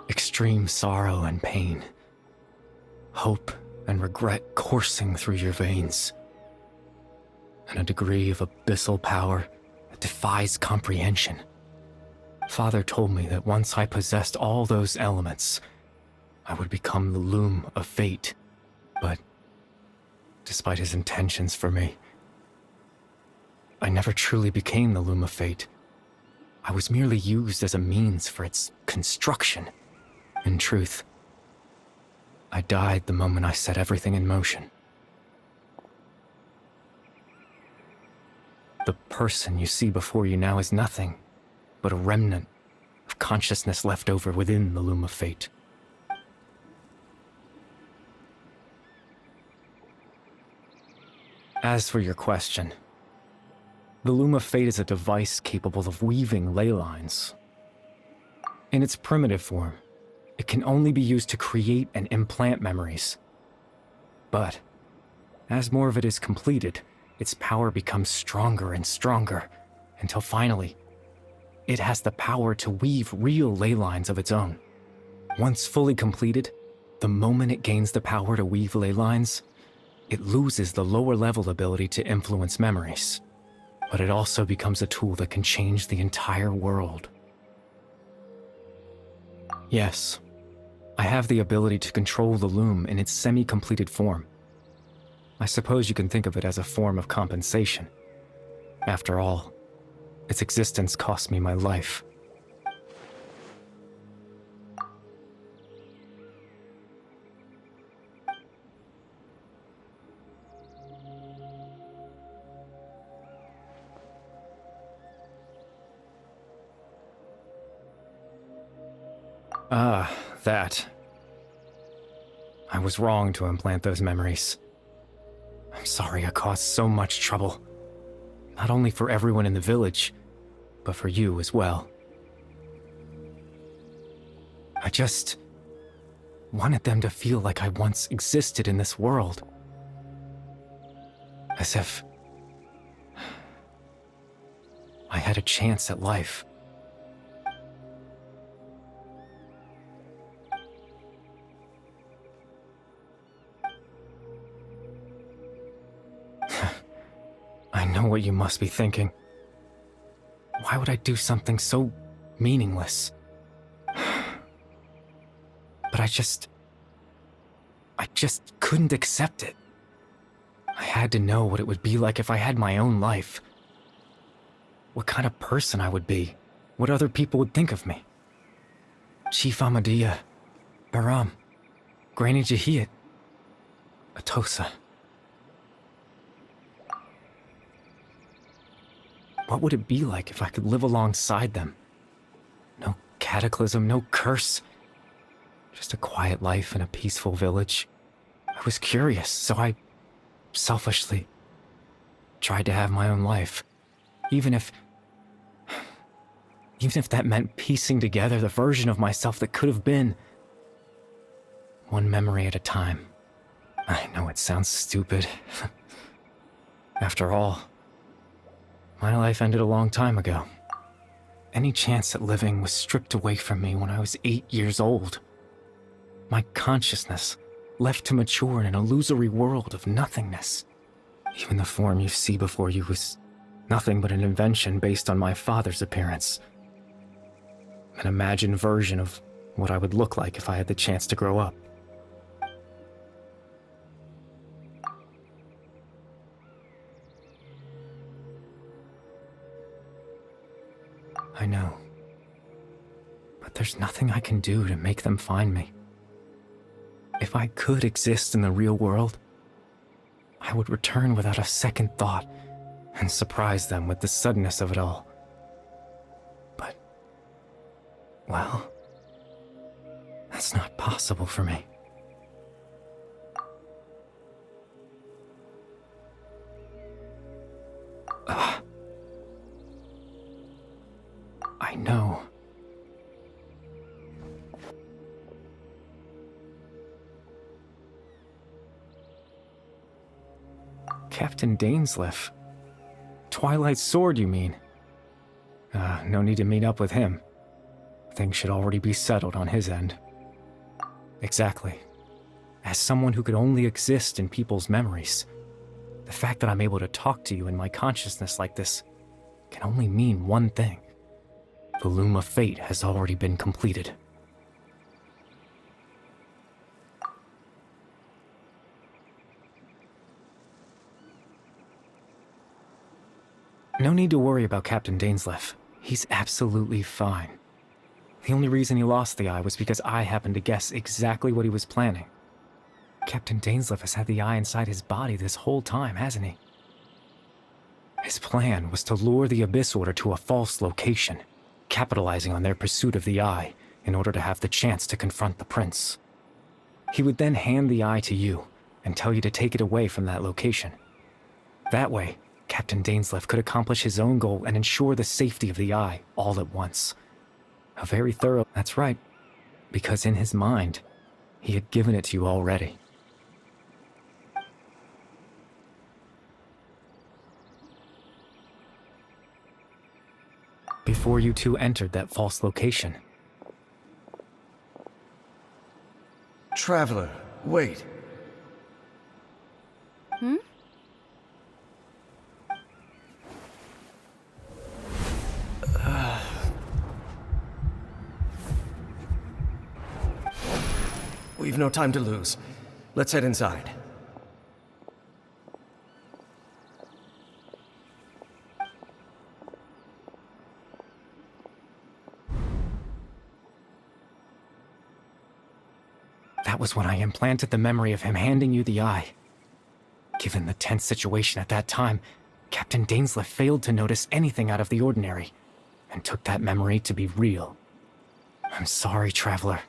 Extreme sorrow and pain. Hope and regret coursing through your veins. And a degree of abyssal power that defies comprehension. Father told me that once I possessed all those elements, I would become the loom of fate. But, despite his intentions for me, I never truly became the loom of fate. I was merely used as a means for its construction. In truth, I died the moment I set everything in motion. The person you see before you now is nothing but a remnant of consciousness left over within the loom of fate. As for your question, the loom of fate is a device capable of weaving ley lines. In its primitive form, it can only be used to create and implant memories. But, as more of it is completed, its power becomes stronger and stronger, until finally, it has the power to weave real ley lines of its own. Once fully completed, the moment it gains the power to weave ley lines, it loses the lower level ability to influence memories. But it also becomes a tool that can change the entire world. Yes, I have the ability to control the loom in its semi-completed form. I suppose you can think of it as a form of compensation. After all, its existence cost me my life. That. I was wrong to implant those memories. I'm sorry I caused so much trouble. Not only for everyone in the village, but for you as well. I just wanted them to feel like I once existed in this world. As if I had a chance at life. I know what you must be thinking. Why would I do something so meaningless? But I just couldn't accept it. I had to know what it would be like if I had my own life. What kind of person I would be. What other people would think of me. Chief Ahmadiyya, Baram, Granny Jahiyat, Atosa. What would it be like if I could live alongside them? No cataclysm, no curse. Just a quiet life in a peaceful village. I was curious, so I selfishly tried to have my own life. Even if that meant piecing together the version of myself that could have been. One memory at a time. I know it sounds stupid. After all, my life ended a long time ago. Any chance at living was stripped away from me when I was 8 years old. My consciousness left to mature in an illusory world of nothingness. Even the form you see before you was nothing but an invention based on my father's appearance. An imagined version of what I would look like if I had the chance to grow up. I know. But there's nothing I can do to make them find me. If I could exist in the real world, I would return without a second thought and surprise them with the suddenness of it all. But, well, That's not possible for me. I know. Captain Dainsleif. Twilight Sword, you mean? No need to meet up with him. Things should already be settled on his end. Exactly. As someone who could only exist in people's memories, the fact that I'm able to talk to you in my consciousness like this can only mean one thing. The Loom of Fate has already been completed. No need to worry about Captain Dainsleif. He's absolutely fine. The only reason he lost the eye was because I happened to guess exactly what he was planning. Captain Dainsleif has had the eye inside his body this whole time, hasn't he? His plan was to lure the Abyss Order to a false location, capitalizing on their pursuit of the eye in order to have the chance to confront the prince. He would then hand the eye to you and tell you to take it away from that location. That way, Captain Dainsleif could accomplish his own goal and ensure the safety of the eye all at once. A very thorough... That's right, because in his mind, he had given it to you already. Before you two entered that false location. Traveler, wait. Hmm? We've no time to lose. Let's head inside. That was when I implanted the memory of him handing you the eye. Given the tense situation at that time, Captain Dainsleif failed to notice anything out of the ordinary, and took that memory to be real. I'm sorry, Traveler,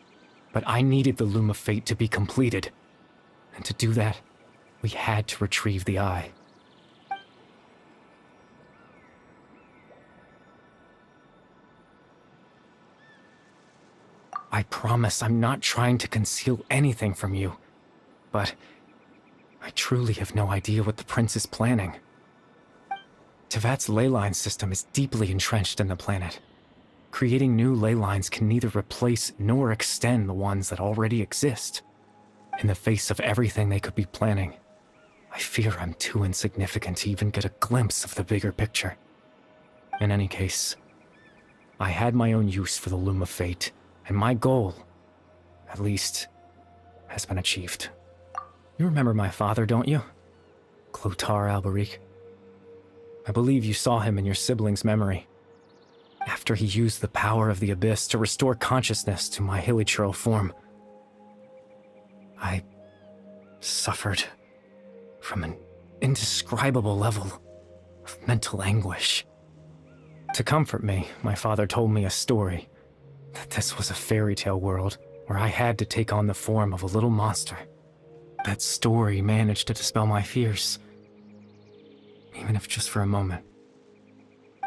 but I needed the Loom of Fate to be completed. And to do that, we had to retrieve the eye. I promise I'm not trying to conceal anything from you, but I truly have no idea what the prince is planning. Teyvat's ley line system is deeply entrenched in the planet. Creating new ley lines can neither replace nor extend the ones that already exist. In the face of everything they could be planning, I fear I'm too insignificant to even get a glimpse of the bigger picture. In any case, I had my own use for the Loom of Fate, and my goal, at least, has been achieved. You remember my father, don't you? Clotar Alberic. I believe you saw him in your sibling's memory. After he used the power of the Abyss to restore consciousness to my hilichurl form, I suffered from an indescribable level of mental anguish. To comfort me, my father told me a story, that this was a fairy tale world where I had to take on the form of a little monster. That story managed to dispel my fears, even if just for a moment.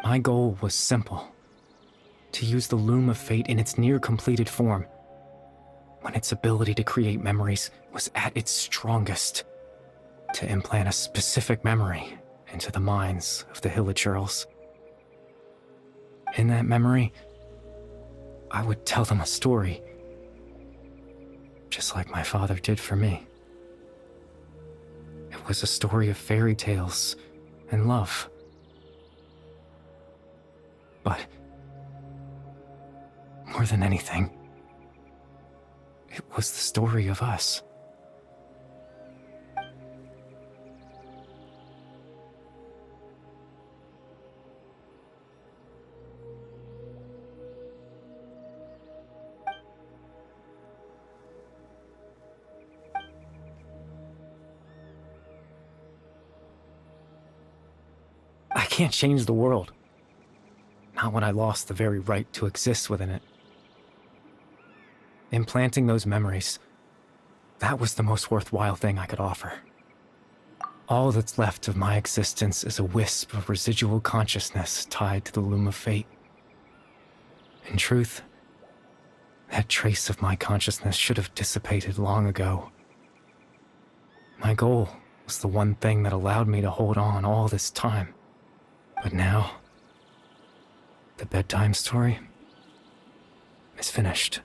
My goal was simple: to use the Loom of Fate in its near-completed form, when its ability to create memories was at its strongest, to implant a specific memory into the minds of the hilichurls. In that memory, I would tell them a story, just like my father did for me. It was a story of fairy tales and love. But more than anything, it was the story of us. I can't change the world. Not when I lost the very right to exist within it. implanting those memories, that was the most worthwhile thing I could offer. All that's left of my existence is a wisp of residual consciousness tied to the loom of fate. In truth, that trace of my consciousness should have dissipated long ago. My goal was the one thing that allowed me to hold on all this time. But now, the bedtime story is finished.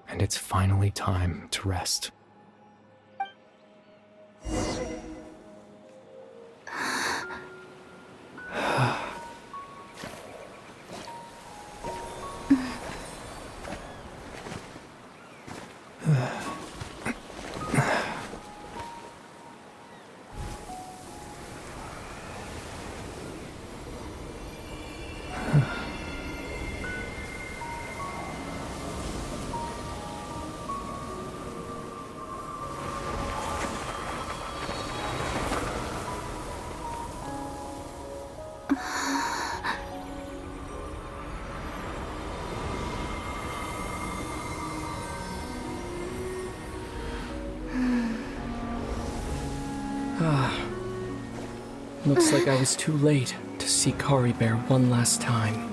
And it's finally time to rest. Looks like I was too late to see Caribert one last time.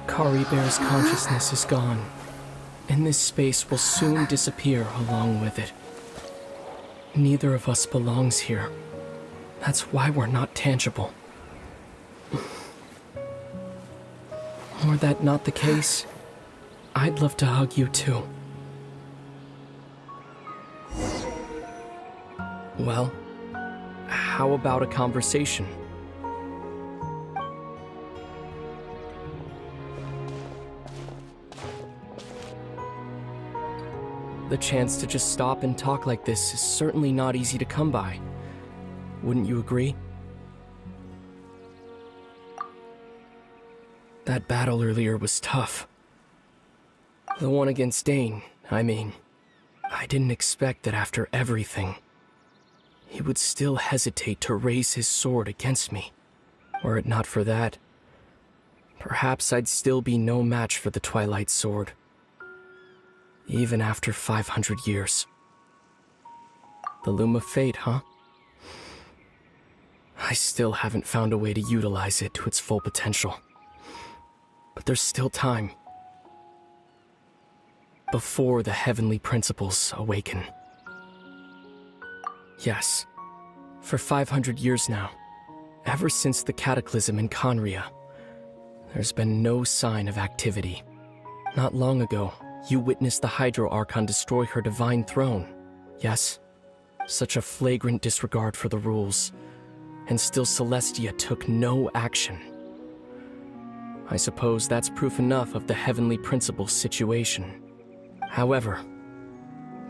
Caribert's consciousness is gone, and this space will soon disappear along with it. Neither of us belongs here. That's why we're not tangible. Were that not the case, I'd love to hug you too. Well, how about a conversation? The chance to just stop and talk like this is certainly not easy to come by. Wouldn't you agree? That battle earlier was tough. The one against Dane, I mean. I didn't expect that after everything, he would still hesitate to raise his sword against me. Were it not for that, perhaps I'd still be no match for the Twilight Sword. Even after 500 years. The Loom of Fate, huh? I still haven't found a way to utilize it to its full potential. But there's still time. Before the heavenly principles awaken. Yes, for 500 years now, ever since the cataclysm in Conria, there's been no sign of activity. Not long ago, you witnessed the Hydro Archon destroy her divine throne, yes? Such a flagrant disregard for the rules, and still Celestia took no action. I suppose that's proof enough of the Heavenly Principles situation. However,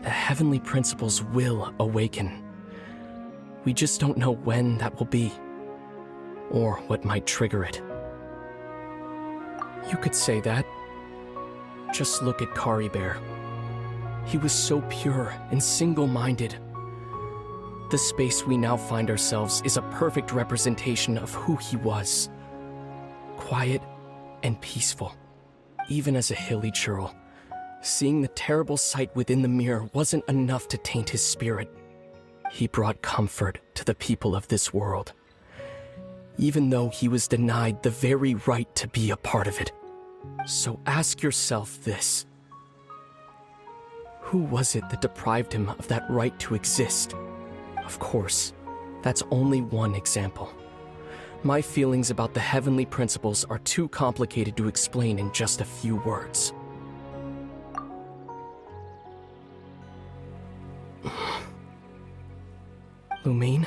the Heavenly Principles will awaken. We just don't know when that will be, or what might trigger it. You could say that. Just look at Caribert. He was so pure and single-minded. The space we now find ourselves is a perfect representation of who he was. Quiet and peaceful. Even as a hilly churl, seeing the terrible sight within the mirror wasn't enough to taint his spirit. He brought comfort to the people of this world, even though he was denied the very right to be a part of it. So ask yourself this. Who was it that deprived him of that right to exist? Of course, that's only one example. My feelings about the Heavenly Principles are too complicated to explain in just a few words. Lumine?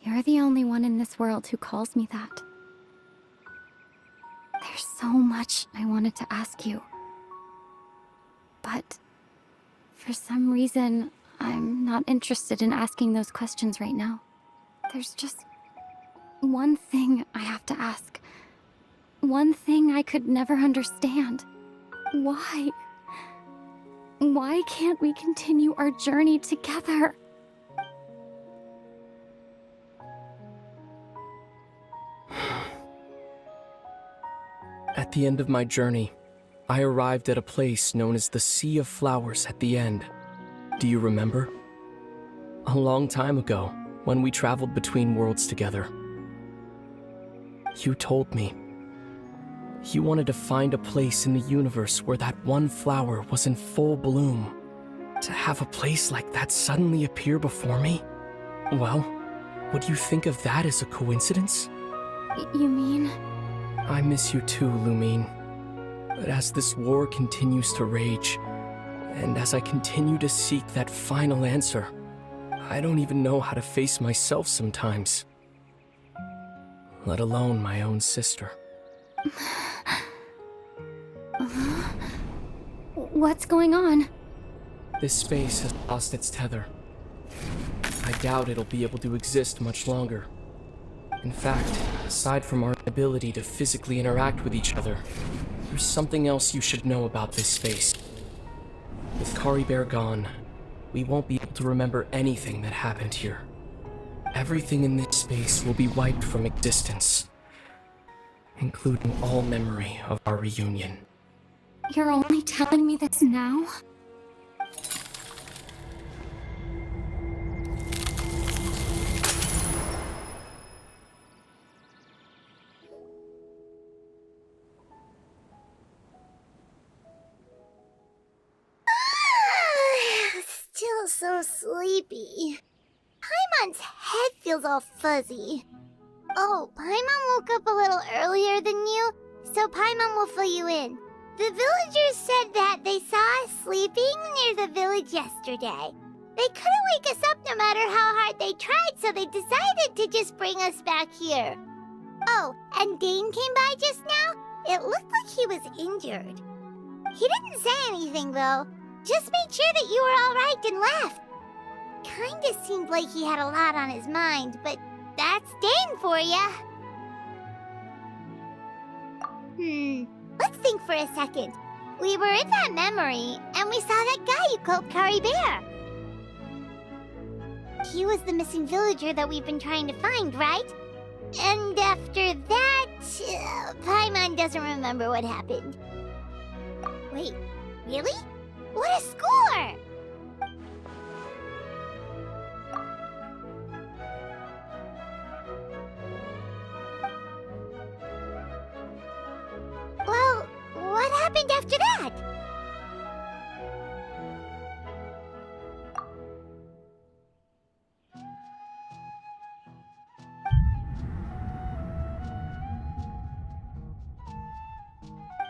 You're the only one in this world who calls me that. There's so much I wanted to ask you. But for some reason, I'm not interested in asking those questions right now. There's just one thing I have to ask. One thing I could never understand. Why? Why can't we continue our journey together? At the end of my journey, I arrived at a place known as the Sea of Flowers at the end. Do you remember? A long time ago, when we traveled between worlds together. You told me. You wanted to find a place in the universe where that one flower was in full bloom. To have a place like that suddenly appear before me? Well, would you think of that as a coincidence? You mean? I miss you too, Lumine. But as this war continues to rage, and as I continue to seek that final answer, I don't even know how to face myself sometimes. Let alone my own sister. What's going on? This space has lost its tether. I doubt it'll be able to exist much longer. In fact, aside from our ability to physically interact with each other, there's something else you should know about this space. With Caribert gone, we won't be able to remember anything that happened here. Everything in this space will be wiped from existence, including all memory of our reunion. You're only telling me this now? Still so sleepy. Paimon's head feels all fuzzy. Oh, Paimon woke up a little earlier than you, so Paimon will fill you in. The villagers said that they saw us sleeping near the village yesterday. They couldn't wake us up no matter how hard they tried, so they decided to just bring us back here. Oh, and Dane came by just now. It looked like he was injured. He didn't say anything, though. Just made sure that you were all right and left. Kinda seemed like he had a lot on his mind, but that's Dane for ya. Let's think for a second. We were in that memory, and we saw that guy you called Caribert. He was the missing villager that we've been trying to find, right? And after that, Paimon doesn't remember what happened. Wait, really? What a score! Well, what happened after that?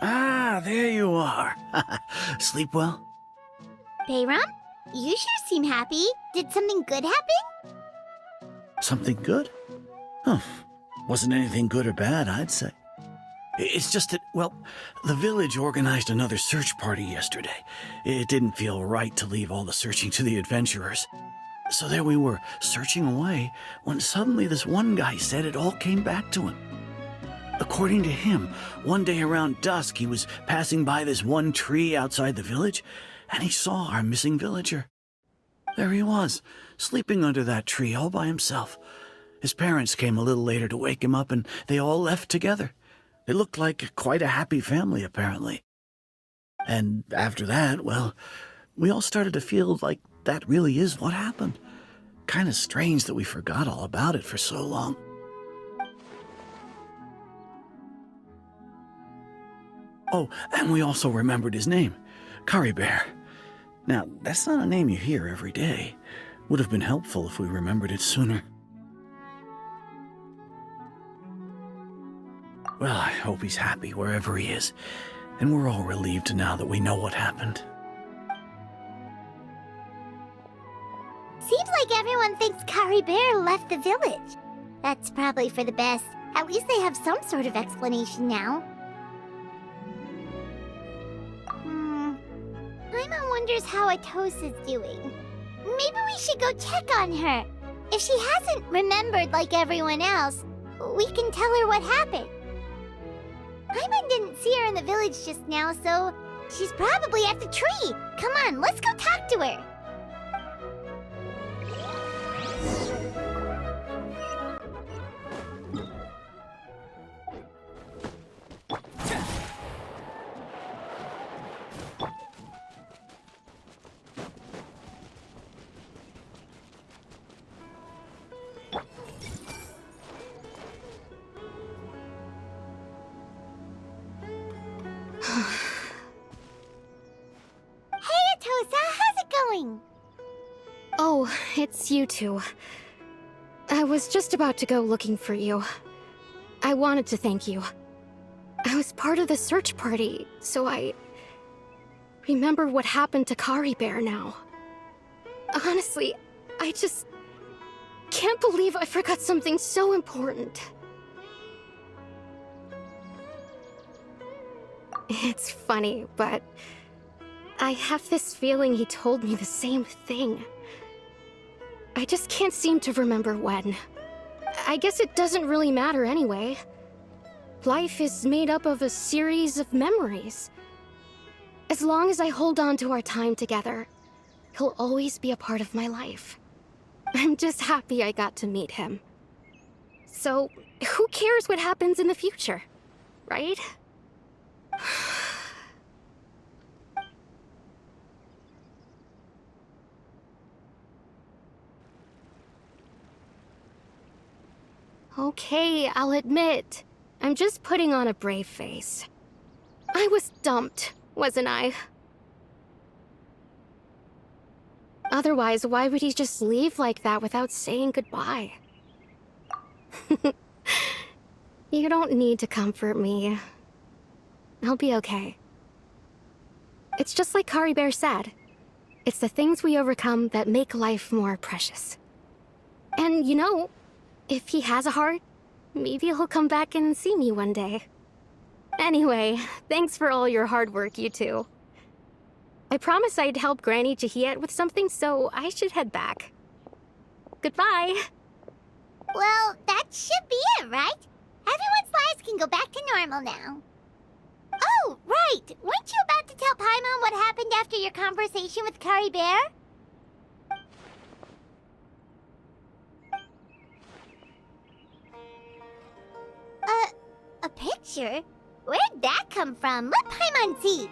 Ah, there you are. Sleep well? Bayram, you sure seem happy. Did something good happen? Something good? Huh. Wasn't anything good or bad, I'd say. It's just that, well, the village organized another search party yesterday. It didn't feel right to leave all the searching to the adventurers. So there we were, searching away, when suddenly this one guy said it all came back to him. According to him, one day around dusk he was passing by this one tree outside the village, and he saw our missing villager. There he was, sleeping under that tree all by himself. His parents came a little later to wake him up, and they all left together. They looked like quite a happy family, apparently. And after that, well, we all started to feel like that really is what happened. Kind of strange that we forgot all about it for so long. Oh, and we also remembered his name, Caribert. Now, that's not a name you hear every day. Would have been helpful if we remembered it sooner. Well, I hope he's happy wherever he is, and we're all relieved now that we know what happened. Seems like everyone thinks Caribert left the village. That's probably for the best. At least they have some sort of explanation now. Paimon wonders how Atosa's doing. Maybe we should go check on her. If she hasn't remembered like everyone else, we can tell her what happened. Paimon didn't see her in the village just now, so she's probably at the tree. Come on, let's go talk to her. Oh, it's you two. I was just about to go looking for you. I wanted to thank you. I was part of the search party, so I remember what happened to Caribert now. Honestly, I just can't believe I forgot something so important. It's funny, but I have this feeling he told me the same thing. I just can't seem to remember when. I guess it doesn't really matter anyway. Life is made up of a series of memories. As long as I hold on to our time together, he'll always be a part of my life. I'm just happy I got to meet him. So, who cares what happens in the future, right? Okay, I'll admit, I'm just putting on a brave face. I was dumped, wasn't I? Otherwise, why would he just leave like that without saying goodbye? You don't need to comfort me. I'll be okay. It's just like Caribert said. It's the things we overcome that make life more precious. And you know, if he has a heart, maybe he'll come back and see me one day. Anyway, thanks for all your hard work, you two. I promised I'd help Granny Jahiet with something, so I should head back. Goodbye! Well, that should be it, right? Everyone's lives can go back to normal now. Oh, right! Weren't you about to tell Paimon what happened after your conversation with Caribert? A picture? Where'd that come from? Let Paimon see.